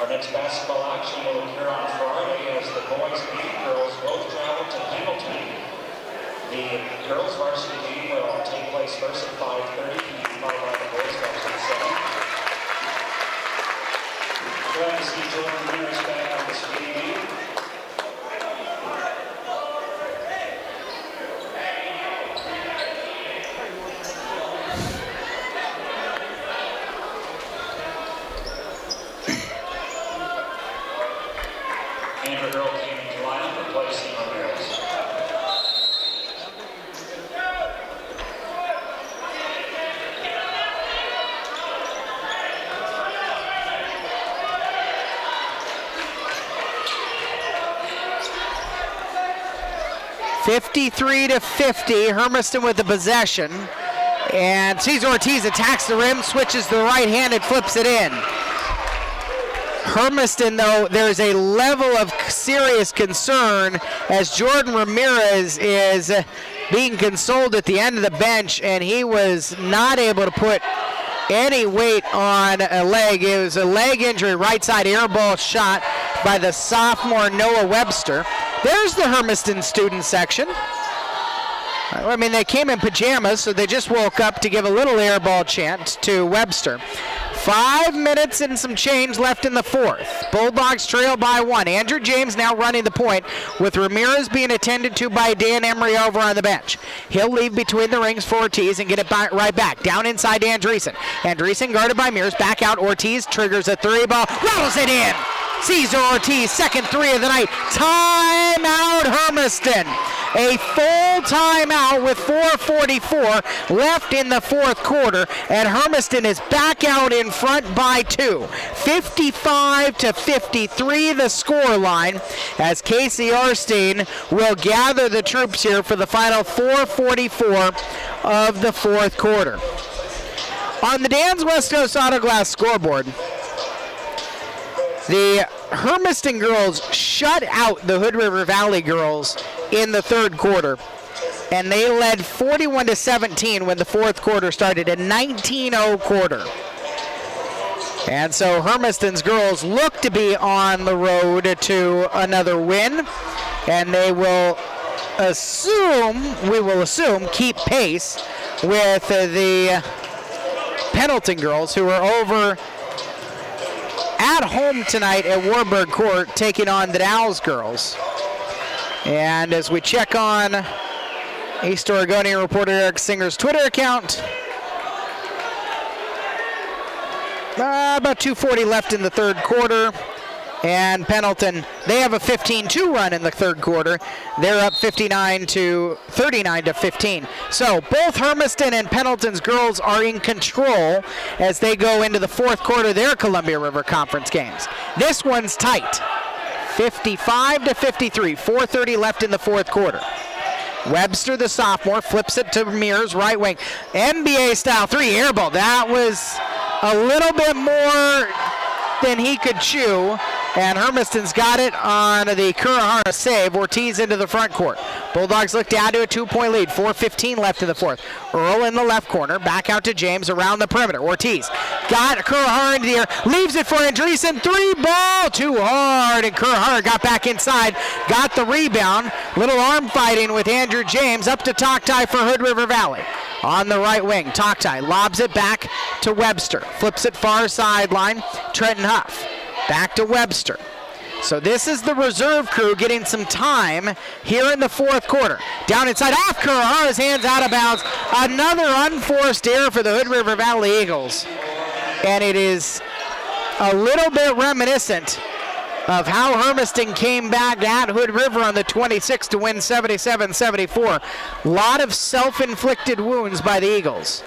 Our next basketball action will occur on Friday as the boys and girls both travel to Pendleton. The girls' varsity game will take place first at 5:30 p.m. followed by the boys' varsity at 7. Glad to see Jordan Ramirez back on the screen game. Andrew Earl came into lineup replacing Ramirez. (53-50), Hermiston with the possession. And Cesar Ortiz attacks the rim, switches to the right-handed, flips it in. Hermiston, though, there's a level of serious concern as Jordan Ramirez is being consoled at the end of the bench, and he was not able to put any weight on a leg. It was a leg injury, right side air ball shot by the sophomore Noah Webster. There's the Hermiston student section. I mean, they came in pajamas, so they just woke up to give a little air ball chant to Webster. 5 minutes and some change left in the fourth. Bulldogs trail by 1. Andrew James now running the point, with Ramirez being attended to by Dan Emery over on the bench. He'll leave between the rings for Ortiz and get it right back. Down inside to Andreessen. Andreessen guarded by Mears. Back out. Ortiz triggers a three ball. Rattles it in. Cesar Ortiz, second three of the night. Timeout, Hermiston. A full timeout with 4:44 left in the fourth quarter, and Hermiston is back out in front by 2. 55-53 the score line, as Casey Arstein will gather the troops here for the final 4:44 of the fourth quarter. On the Dan's West Coast Auto Glass scoreboard, the Hermiston girls shut out the Hood River Valley girls in the third quarter, and they led 41-17 when the fourth quarter started, a 19-0 quarter. And so Hermiston's girls look to be on the road to another win, and they will assume, keep pace with the Pendleton girls, who are over at home tonight at Warburg Court, taking on the Dow's girls. And as we check on East Oregonian reporter Eric Singer's Twitter account, about 2:40 left in the third quarter. And Pendleton, they have a 15-2 run in the third quarter. They're up 39-15. So both Hermiston and Pendleton's girls are in control as they go into the fourth quarter of their Columbia River Conference games. This one's tight, 55-53, 4:30 left in the fourth quarter. Webster, the sophomore, flips it to Mears, right wing. NBA style three, air ball. That was a little bit more than he could chew, and Hermiston's got it on the Kurahara save. Ortiz into the front court. Bulldogs look down to a 2-point lead. 4:15 left in the fourth. Earl in the left corner. Back out to James around the perimeter. Ortiz got Kurahara into the air. Leaves it for Andreessen. Three ball. Too hard. And Kurahara got back inside. Got the rebound. Little arm fighting with Andrew James. Up to Toktai for Hood River Valley. On the right wing, Toktai lobs it back to Webster. Flips it far sideline. Trenton Huff. Back to Webster. So this is the reserve crew getting some time here in the fourth quarter. Down inside, off Kurahara's hands, out of bounds. Another unforced error for the Hood River Valley Eagles. And it is a little bit reminiscent of how Hermiston came back at Hood River on the 26th to win 77-74. A lot of self-inflicted wounds by the Eagles.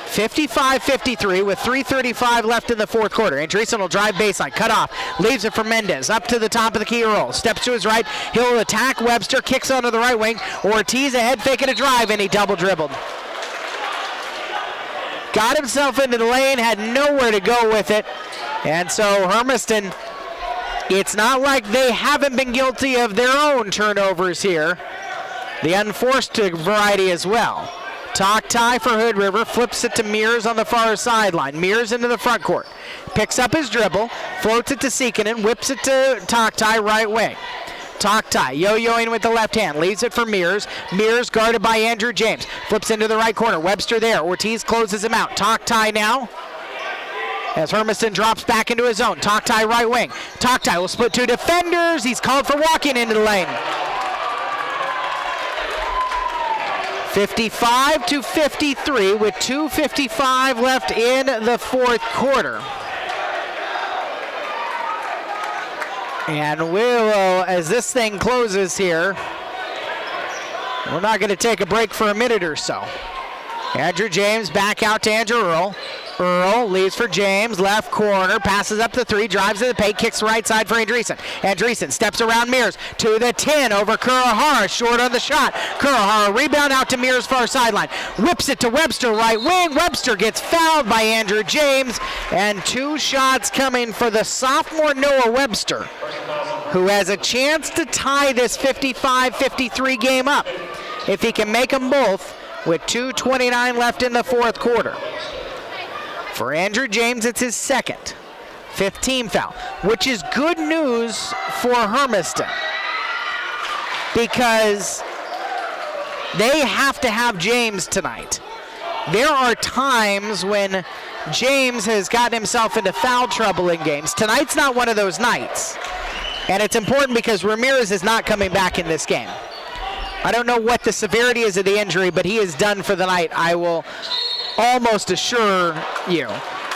55-53 with 3:35 left in the fourth quarter. Andreessen will drive baseline, cut off, leaves it for Mendez, up to the top of the key roll, steps to his right, he'll attack Webster, kicks onto the right wing, Ortiz a head fake and a drive, and he double dribbled. Got himself into the lane, had nowhere to go with it, and so Hermiston, it's not like they haven't been guilty of their own turnovers here. The unforced variety as well. Toktai for Hood River, flips it to Mears on the far sideline. Mears into the front court. Picks up his dribble, floats it to Seekinen, whips it to Toktai right wing. Toktai yo-yoing with the left hand, leaves it for Mears. Mears guarded by Andrew James. Flips into the right corner, Webster there. Ortiz closes him out. Toktai now. As Hermiston drops back into his zone. Toktai right wing. Toktai will split two defenders. He's called for walking into the lane. 55-53 with 2:55 left in the fourth quarter. And we will, as this thing closes here, we're not going to take a break for a minute or so. Andrew James back out to Andrew Earl. Earl leaves for James, left corner, passes up the three, drives to the paint, kicks right side for Andreessen. Andreessen steps around Mears to the 10 over Kurahara, short on the shot. Kurahara rebound out to Mears far sideline, whips it to Webster right wing. Webster gets fouled by Andrew James, and two shots coming for the sophomore Noah Webster, who has a chance to tie this 55-53 game up if he can make them both with 2:29 left in the fourth quarter. For Andrew James, it's his second 15 foul, which is good news for Hermiston because they have to have James tonight. There are times when James has gotten himself into foul trouble in games. Tonight's not one of those nights, and it's important because Ramirez is not coming back in this game. I don't know what the severity is of the injury, but he is done for the night, I will almost assure you.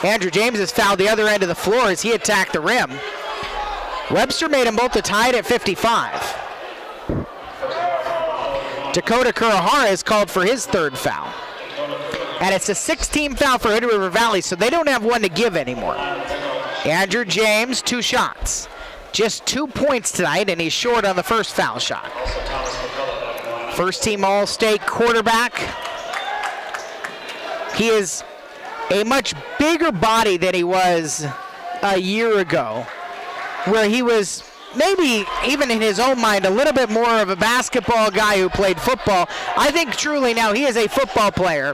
Andrew James has fouled the other end of the floor as he attacked the rim. Webster made them both tied at 55. Dakota Kurahara is called for his third foul. And it's a 16 foul for Hood River Valley, so they don't have one to give anymore. Andrew James, 2 shots. Just 2 points tonight, and he's short on the first foul shot. First team All-State quarterback. He is a much bigger body than he was a year ago, where he was maybe even in his own mind a little bit more of a basketball guy who played football. I think truly now he is a football player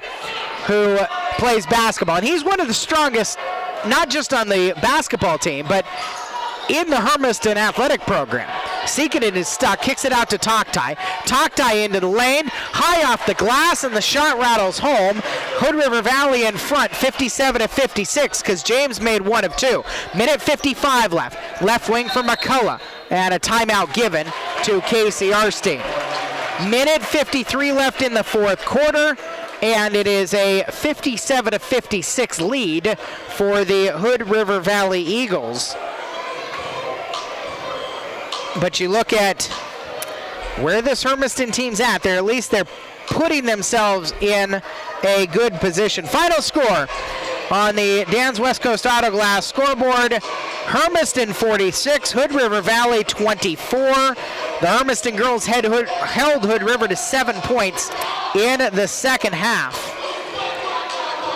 who plays basketball, and he's one of the strongest, not just on the basketball team, but in the Hermiston athletic program. Seekinen is stuck, kicks it out to Toktai. Toktai into the lane, high off the glass, and the shot rattles home. Hood River Valley in front, 57-56, because James made 1 of 2. Minute 55 left. Left wing for McCullough, and a timeout given to Casey Arstein. Minute 53 left in the fourth quarter, and it is a 57-56 lead for the Hood River Valley Eagles. But you look at where this Hermiston team's at, they're putting themselves in a good position. Final score on the Dan's West Coast Auto Glass scoreboard: Hermiston 46, Hood River Valley 24. The Hermiston girls held Hood River to 7 points in the second half.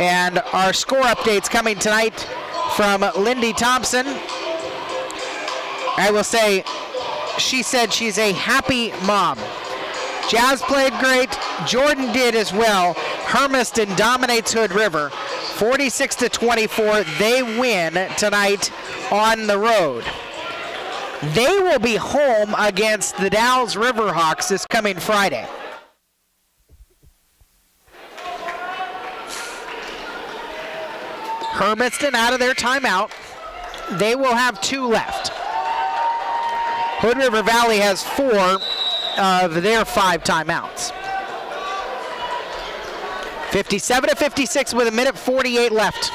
And our score updates coming tonight from Lindy Thompson. I will say, she said she's a happy mom. Jazz played great. Jordan did as well. Hermiston dominates Hood River 46-24. They win tonight on the road. They will be home against the Dalles Riverhawks this coming Friday. Hermiston out of their timeout. They will have 2 left. Hood River Valley has 4 of their 5 timeouts. 57-56 with a minute 48 left.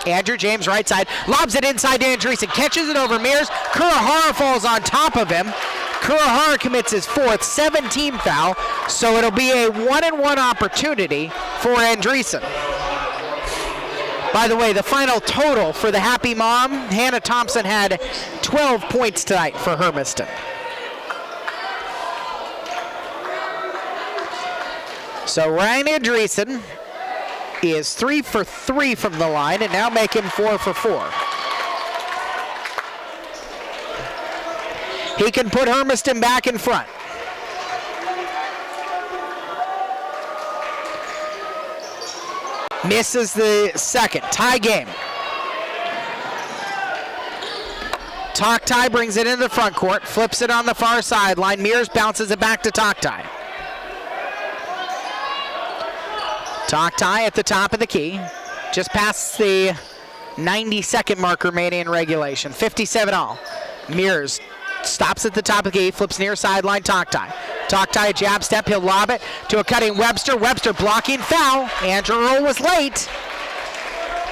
Andrew James right side, lobs it inside to Andreessen, catches it over Mears. Kurahara falls on top of him. Kurahara commits his 4th 17 foul, so it'll be a 1-and-1 opportunity for Andreessen. By the way, the final total for the happy mom, Hannah Thompson, had 12 points tonight for Hermiston. So Ryan Andreessen is 3 for 3 from the line, and now make him 4 for 4. He can put Hermiston back in front. Misses the second. Tie game. Toktai brings it into the front court, flips it on the far sideline. Mears bounces it back to Toktai. Toktai at the top of the key, just past the 90-second mark remaining in regulation. 57 all. Mears stops at the top of the key, flips near sideline, Toktai. Toktai a jab step, he'll lob it to a cutting Webster. Webster blocking, foul. Andrew Earl was late.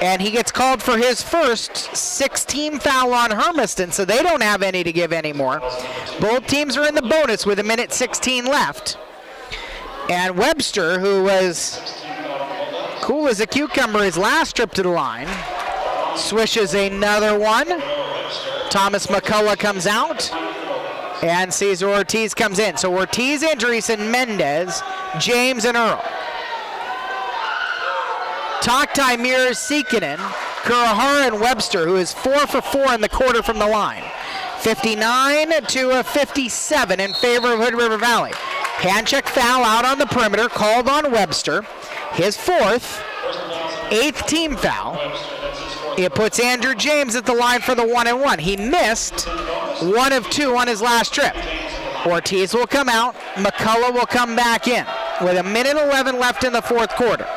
And he gets called for his first 6-team foul on Hermiston, so they don't have any to give anymore. Both teams are in the bonus with 1:16 left. And Webster, who was cool as a cucumber his last trip to the line, swishes another one. Thomas McCullough comes out, and Cesar Ortiz comes in. So Ortiz, Andreessen, Mendez, James, and Earl. Toktai, Mears, Sikinen, Kurahara, and Webster, who is 4 for 4 in the quarter from the line. 59 to 57 in favor of Hood River Valley. Hand check foul out on the perimeter, called on Webster. His 4th, 8th team foul. It puts Andrew James at the line for the 1-and-1. He missed 1 of 2 on his last trip. Ortiz will come out. McCullough will come back in with 1:11 left in the 4th quarter.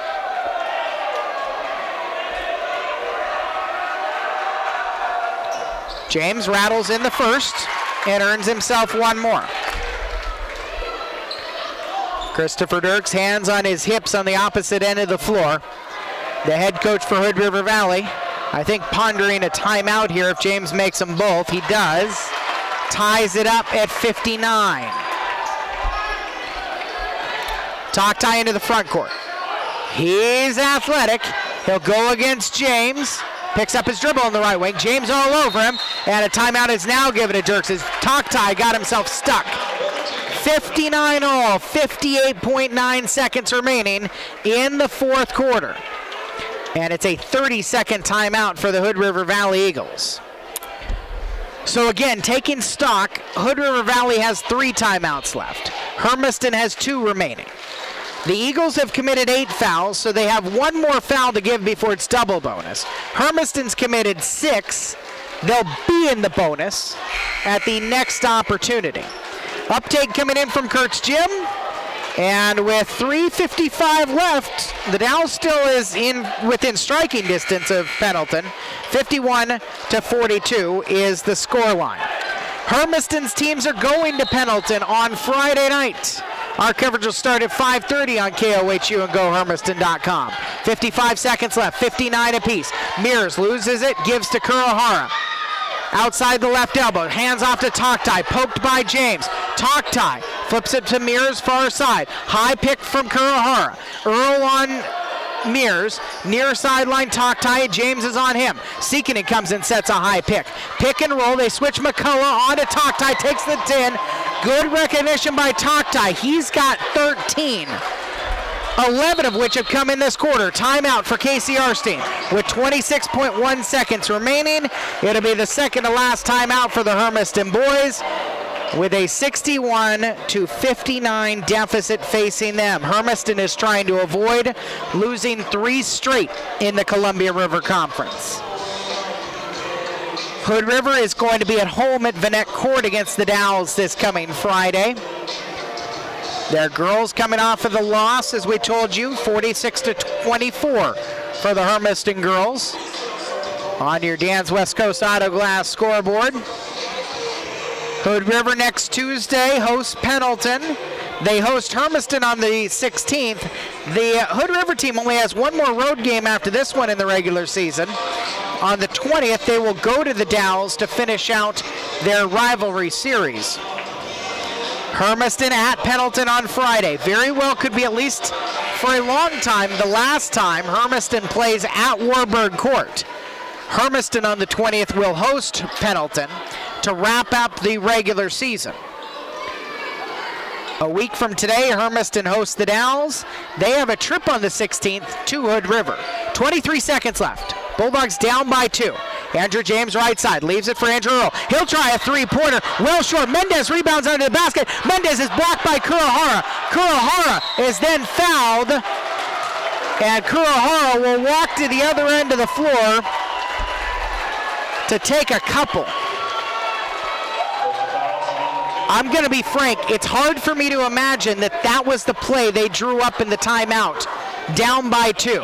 James rattles in the first and earns himself 1 more. Christopher Dirks, hands on his hips on the opposite end of the floor. The head coach for Hood River Valley, I think, pondering a timeout here if James makes them both. He does. Ties it up at 59. Toktai into the front court. He's athletic. He'll go against James. Picks up his dribble on the right wing. James all over him. And a timeout is now given to Dirks as Toktai got himself stuck. 59 all, 58.9 seconds remaining in the 4th quarter. And it's a 30-second timeout for the Hood River Valley Eagles. So again, taking stock, Hood River Valley has 3 timeouts left. Hermiston has 2 remaining. The Eagles have committed 8 fouls, so they have 1 more foul to give before it's double bonus. Hermiston's committed 6. They'll be in the bonus at the next opportunity. Uptake coming in from Kurt's Gym. And with 3:55 left, the Dow still is within striking distance of Pendleton. 51 to 42 is the scoreline. Hermiston's teams are going to Pendleton on Friday night. Our coverage will start at 5:30 on KOHU and GoHermiston.com. 55 seconds left, 59 apiece. Mears loses it, gives to Kurahara. Outside the left elbow, hands off to Toktai, poked by James. Toktai flips it to Mears, far side. High pick from Kurahara. Earl on Mears, near sideline Toktai, James is on him. Sikinen comes and sets a high pick. Pick and roll, they switch McCullough onto Toktai, takes the 10. Good recognition by Toktai, he's got 13. 11 of which have come in this quarter. Timeout for Casey Arstein with 26.1 seconds remaining. It'll be the second to last timeout for the Hermiston boys with a 61 to 59 deficit facing them. Hermiston is trying to avoid losing 3 straight in the Columbia River Conference. Hood River is going to be at home at Vanette Court against the Dowls this coming Friday. Their girls coming off of the loss, as we told you, 46 to 24 for the Hermiston girls. On your Dan's West Coast Auto Glass scoreboard. Hood River next Tuesday hosts Pendleton. They host Hermiston on the 16th. The Hood River team only has 1 more road game after this one in the regular season. On the 20th, they will go to the Dowls to finish out their rivalry series. Hermiston at Pendleton on Friday. Very well could be at least For a long time, the last time, Hermiston plays at Warburg Court. Hermiston on the 20th will host Pendleton to wrap up the regular season. A week from today, Hermiston hosts the Dowls. They have a trip on the 16th to Hood River. 23 seconds left. Bulldogs down by 2. Andrew James right side, leaves it for Andrew Earl. He'll try a three-pointer, well short. Mendez rebounds under the basket. Mendez is blocked by Kurohara. Kurohara is then fouled, and Kurohara will walk to the other end of the floor to take a couple. I'm going to be frank, it's hard for me to imagine that that was the play they drew up in the timeout, down by 2.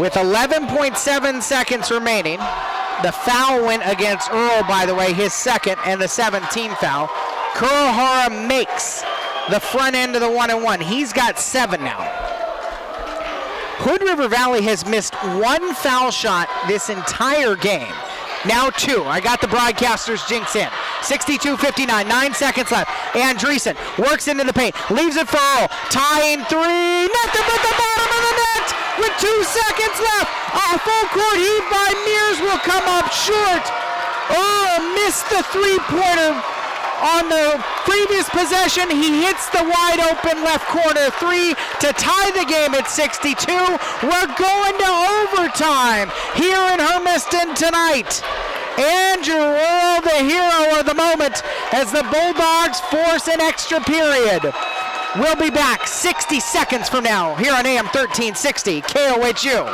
With 11.7 seconds remaining, the foul went against Earl, by the way, his second and the 17th foul. Kurohara makes the front end of the 1-and-1. He's got 7 now. Hood River Valley has missed 1 foul shot this entire game. Now 2. I got the broadcaster's jinx in. 62-59, 9 seconds left. Andreessen works into the paint, leaves it for Earl. Tying 3, nothing but the bottom of the net with 2 seconds left. A full court heave by Mears will come up short. Earl missed the three-pointer on the previous possession. He hits the wide open left corner 3 to tie the game at 62. We're going to overtime here in Hermiston tonight. Andrew Earl, the hero of the moment, as the Bulldogs force an extra period. We'll be back 60 seconds from now here on AM 1360 KOHU.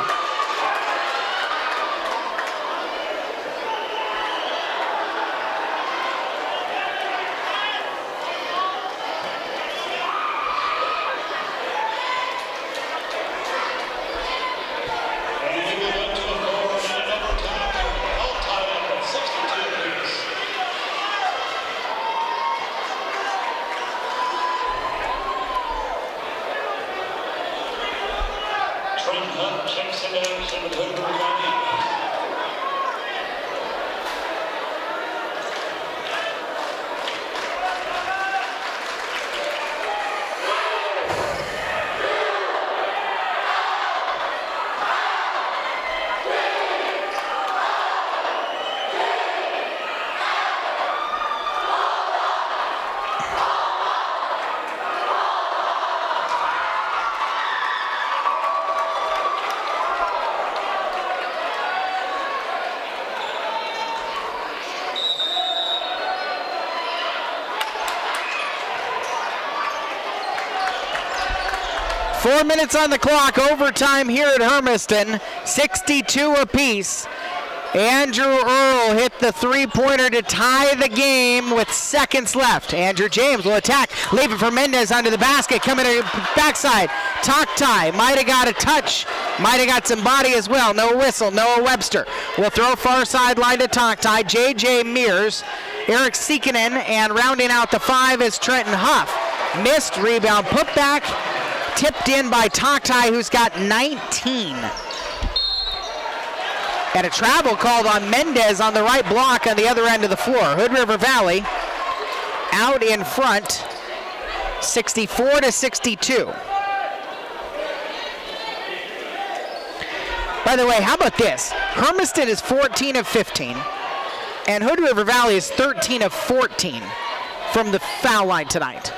Four minutes on the clock, overtime here at Hermiston, 62 apiece. Andrew Earl hit the three-pointer to tie the game with seconds left. Andrew James will attack, leave it for Mendez under the basket, coming to backside. Toktai might have got a touch, might have got some body as well. No whistle, Noah Webster will throw far sideline to Toktai. J.J. Mears, Eric Seekinen, and rounding out the 5 is Trenton Huff. Missed rebound, put back, tipped in by Toktai, who's got 19. And a travel called on Mendez on the right block on the other end of the floor. Hood River Valley out in front, 64-62. By the way, how about this? Hermiston is 14 of 15, and Hood River Valley is 13 of 14 from the foul line tonight.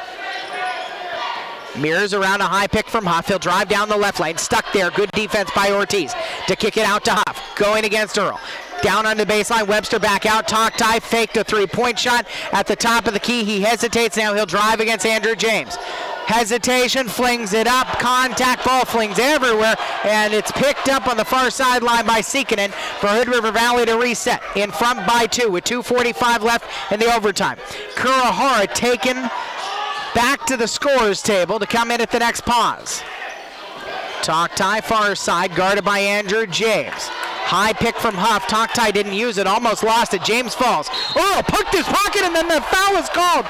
Mears around a high pick from Huff. He'll drive down the left lane. Stuck there. Good defense by Ortiz to kick it out to Huff. Going against Earl. Down on the baseline. Webster back out. Toktai faked a three-point shot at the top of the key. He hesitates now. He'll drive against Andrew James. Hesitation, flings it up. Contact, ball flings everywhere. And it's picked up on the far sideline by Seekinen for Hood River Valley to reset. In front by 2 with 2:45 left in the overtime. Kurohara taken back to the scorer's table to come in at the next pause. Toktai far side, guarded by Andrew James. High pick from Huff. Toktai didn't use it, almost lost it. James falls. Earl poked his pocket, and then the foul is called.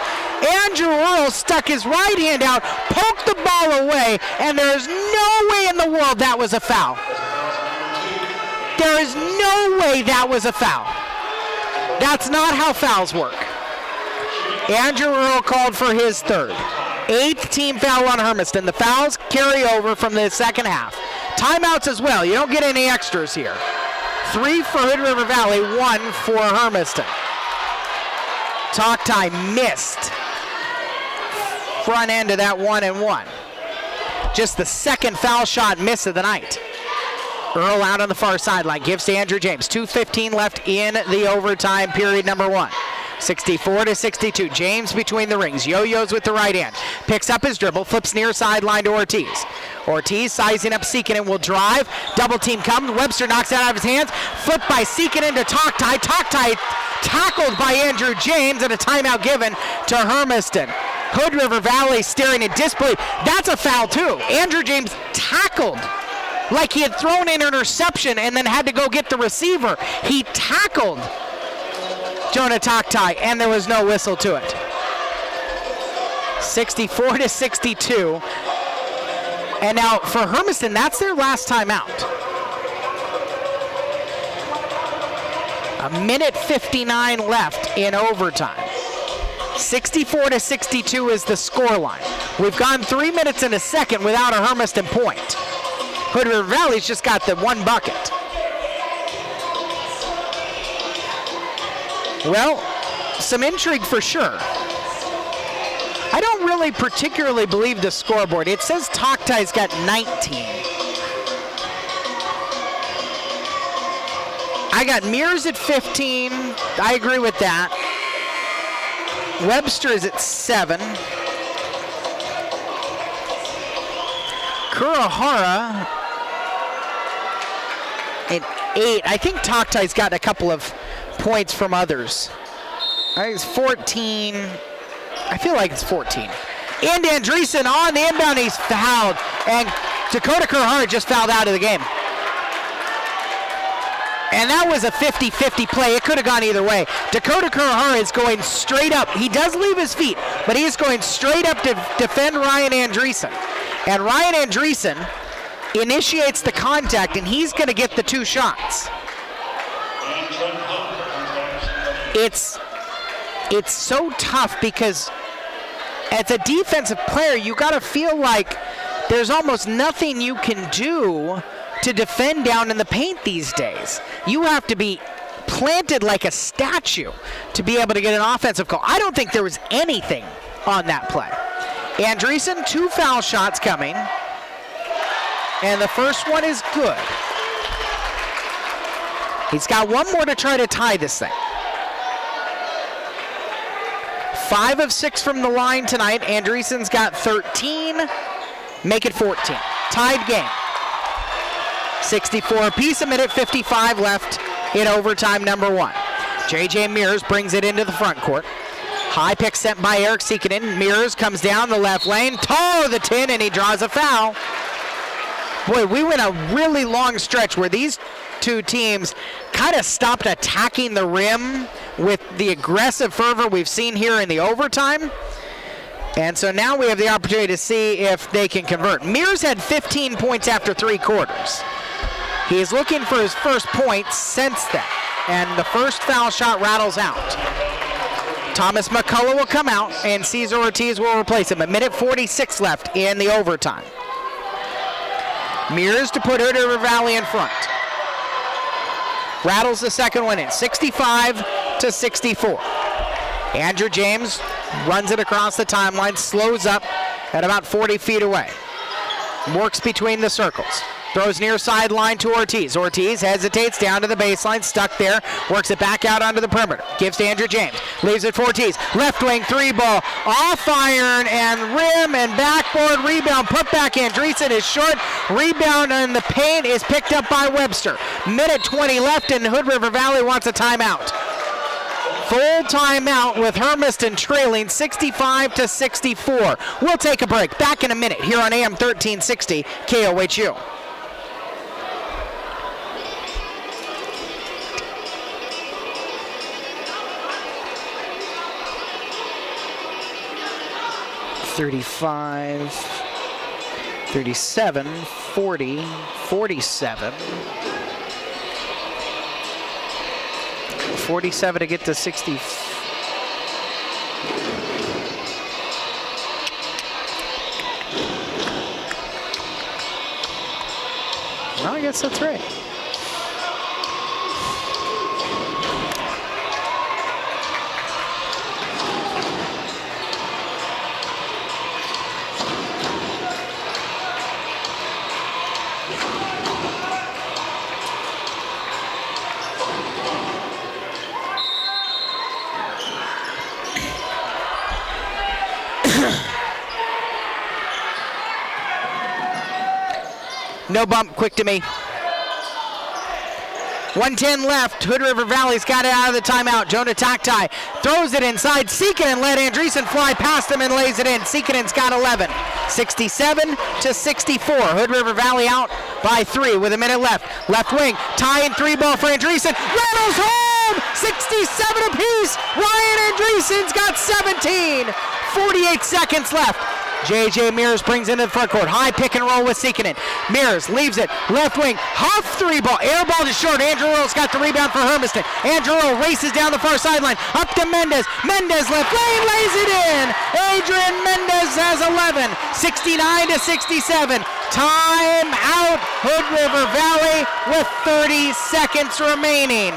Andrew Earl stuck his right hand out, poked the ball away, and there's no way in the world that was a foul. There is no way that was a foul. That's not how fouls work. Andrew Earl called for his third. 8th team foul on Hermiston. The fouls carry over from the second half. Timeouts as well. You don't get any extras here. 3 for Hood River Valley, 1 for Hermiston. Toctai missed front end of that 1-and-1. Just the second foul shot miss of the night. Earl out on the far sideline, gives to Andrew James. 2:15 left in the overtime period number 1. 64-62. James between the rings. Yo-yos with the right hand. Picks up his dribble, flips near sideline to Ortiz. Ortiz sizing up Seekinen, will drive. Double team comes. Webster knocks it out of his hands. Flipped by Seekinen to Toctai. Toctai tackled by Andrew James, and a timeout given to Hermiston. Hood River Valley staring in disbelief. That's a foul too. Andrew James tackled like he had thrown an interception and then had to go get the receiver. He tackled Jonah Toctai, and there was no whistle to it. 64-62. And now for Hermiston, that's their last timeout. 1:59 left in overtime. 64-62 is the scoreline. We've gone 3 minutes and a second without a Hermiston point. Hood River Valley's just got the one bucket. Well, some intrigue for sure. I don't really particularly believe the scoreboard. It says Toctai's got 19. I got Mears at 15. I agree with that. Webster is at 7. Kurihara at 8. I think Toctai's got a couple of points from others. I think it's 14. I feel like it's 14. And Andreessen on the inbound, he's fouled. And Dakota Kurihara just fouled out of the game. And that was a 50-50 play. It could have gone either way. Dakota Kurihara is going straight up. He does leave his feet, but he is going straight up to defend Ryan Andreessen. And Ryan Andreessen initiates the contact, and he's going to get the 2 shots. It's so tough because as a defensive player, you got to feel like there's almost nothing you can do to defend down in the paint these days. You have to be planted like a statue to be able to get an offensive call. I don't think there was anything on that play. Andreessen, 2 foul shots coming, and the first one is good. He's got 1 more to try to tie this thing. 5 of 6 from the line tonight. Andreessen's got 13. Make it 14. Tied game. 64 apiece, 1:55 left in overtime number 1. J.J. Mears brings it into the front court. High pick sent by Eric Seekinen. Mears comes down the left lane. Toe the 10, and he draws a foul. Boy, we went a really long stretch where these 2 teams kind of stopped attacking the rim with the aggressive fervor we've seen here in the overtime. And so now we have the opportunity to see if they can convert. Mears had 15 points after 3 quarters. He is looking for his first point since then. And the first foul shot rattles out. Thomas McCullough will come out, and Cesar Ortiz will replace him. 1:46 left in the overtime. Mears to put Hood River Valley in front. Rattles the second one in, 65-64. Andrew James runs it across the timeline, slows up at about 40 feet away. Works between the circles. Throws near sideline to Ortiz. Ortiz hesitates down to the baseline, stuck there, works it back out onto the perimeter. Gives to Andrew James, leaves it for Ortiz. Left wing 3 ball, off iron and rim and backboard rebound. Put back Andreessen is short. Rebound in the paint is picked up by Webster. 1:20 left, and Hood River Valley wants a timeout. Full timeout with Hermiston trailing 65-64. We'll take a break. Back in a minute here on AM 1360 KOHU. $35, 37, 40, 47. 47 to get to 60. I guess that's right. No bump, quick to me. 1:10 left. Hood River Valley's got it out of the timeout. Jonah Taktai throws it inside. Seekinen let Andreessen fly past him and lays it in. Seekinen's got 11. 67-64. Hood River Valley out by 3 with a minute left. Left wing, tying 3 ball for Andreessen. Rattles home! 67 apiece. Ryan Andreessen's got 17. 48 seconds left. J.J. Mears brings into the front court. High pick and roll with Seekinen. Mears leaves it. Left wing. Huff 3 ball. Air ball to short. Andrew Earl's got the rebound for Hermiston. Andrew Earl races down the far sideline. Up to Mendez. Mendez left lane. Lays it in. Adrian Mendez has 11. 69-67. Time out. Hood River Valley with 30 seconds remaining.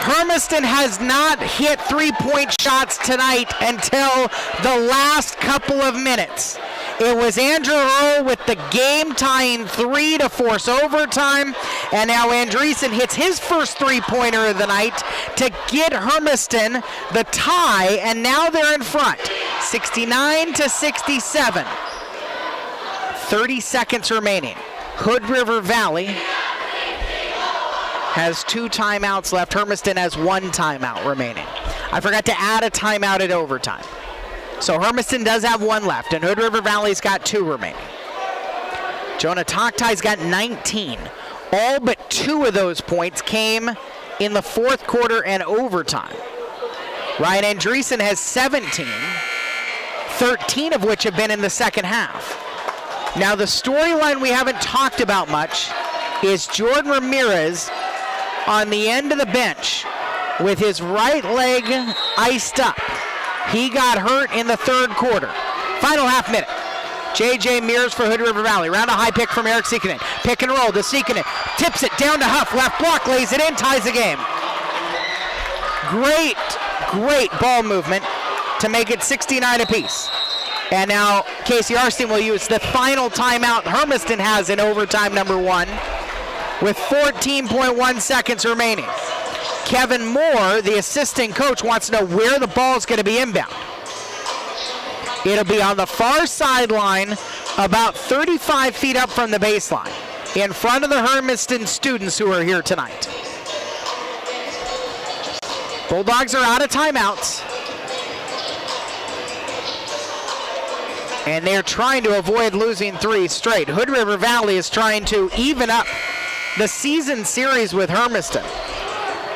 Hermiston has not hit 3-point shots tonight until the last couple of minutes. It was Andrew Earl with the game-tying 3 to force overtime, and now Andreessen hits his first 3-pointer of the night to get Hermiston the tie, and now they're in front, 69-67. 30 seconds remaining. Hood River Valley has 2 timeouts left. Hermiston has 1 timeout remaining. I forgot to add a timeout at overtime. So Hermiston does have 1 left, and Hood River Valley's got 2 remaining. Jonah Taktai's got 19. All but 2 of those points came in the 4th quarter and overtime. Ryan Andreessen has 17, 13 of which have been in the second half. Now the storyline we haven't talked about much is Jordan Ramirez on the end of the bench with his right leg iced up. He got hurt in the 3rd quarter. Final half minute. J.J. Mears for Hood River Valley. Round a high pick from Eric Seekinen. Pick and roll to Seekinen. Tips it down to Huff. Left block, lays it in, ties the game. Great ball movement to make it 69 apiece. And now Casey Arstein will use the final timeout Hermiston has in overtime number 1 with 14.1 seconds remaining. Kevin Moore, the assistant coach, wants to know where the ball is going to be inbound. It'll be on the far sideline, about 35 feet up from the baseline, in front of the Hermiston students who are here tonight. Bulldogs are out of timeouts, and they're trying to avoid losing 3 straight. Hood River Valley is trying to even up the season series with Hermiston.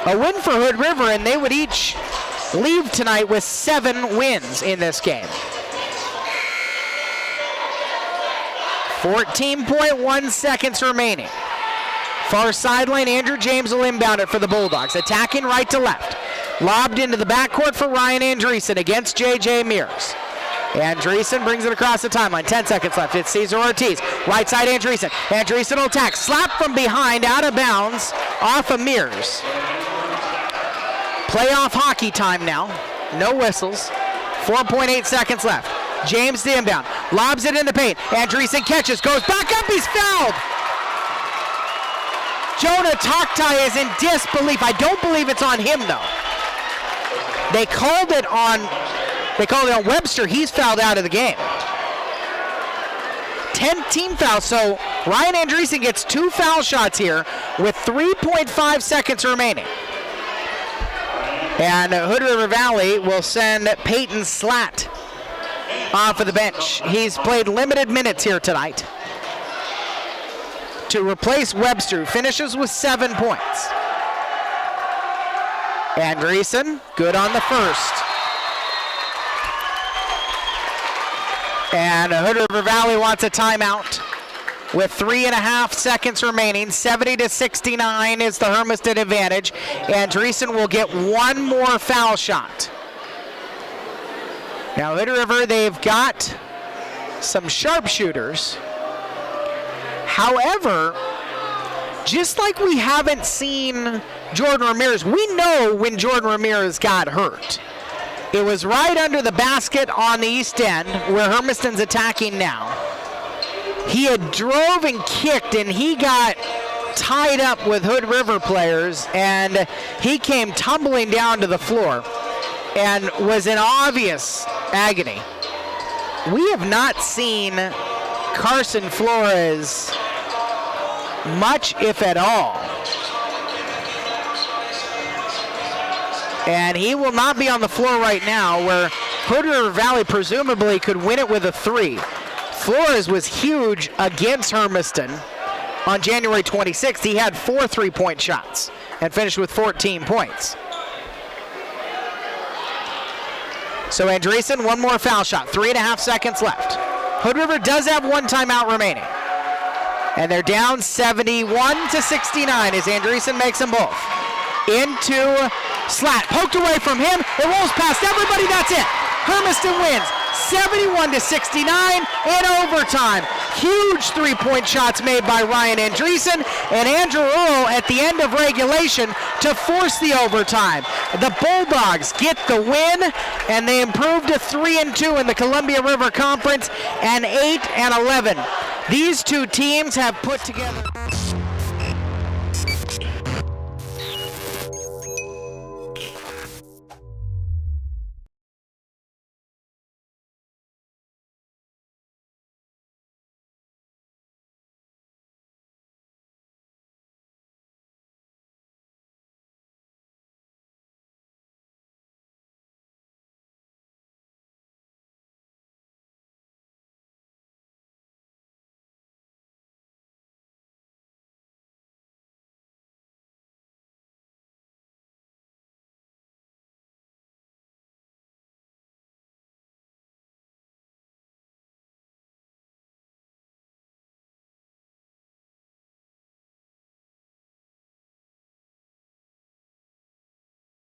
A win for Hood River, and they would each leave tonight with 7 wins in this game. 14.1 seconds remaining. Far sideline, Andrew James will inbound it for the Bulldogs. Attacking right to left. Lobbed into the backcourt for Ryan Andreessen against J.J. Mears. Andreessen brings it across the timeline. 10 seconds left. It's Cesar Ortiz. Right side Andreessen. Andreessen will attack. Slap from behind, out of bounds, off of Mears. Playoff hockey time now. No whistles. 4.8 seconds left. James the inbound. Lobs it in the paint. Andreessen catches. Goes back up. He's fouled. Jonah Taktai is in disbelief. I don't believe it's on him, though. They called it on Webster. He's fouled out of the game. 10 team fouls. So Ryan Andreessen gets 2 foul shots here with 3.5 seconds remaining. And Hood River Valley will send Peyton Slatt off of the bench. He's played limited minutes here tonight to replace Webster, who finishes with 7 points. Andreessen, good on the first. And Hood River Valley wants a timeout with 3.5 seconds remaining. 70-69 is the Hermiston advantage. Andreessen will get 1 more foul shot. Now Hood River, they've got some sharpshooters. However, just like we haven't seen Jordan Ramirez, we know when Jordan Ramirez got hurt. It was right under the basket on the east end where Hermiston's attacking now. He had drove and kicked, and he got tied up with Hood River players, and he came tumbling down to the floor and was in obvious agony. We have not seen Carson Flores much, if at all. And he will not be on the floor right now, where Hood River Valley presumably could win it with a 3. Flores was huge against Hermiston on January 26th. He had 4 3-point shots and finished with 14 points. So Andreessen, one more foul shot, 3.5 seconds left. Hood River does have one timeout remaining. And they're down 71-69 as Andreessen makes them both. Into Slat, poked away from him, it rolls past everybody, that's it. Hermiston wins 71-69 in overtime. Huge 3-point shots made by Ryan Andreessen and Andrew Earl at the end of regulation to force the overtime. The Bulldogs get the win, and they improve to 3-2 in the Columbia River Conference and 8-11. These two teams have put together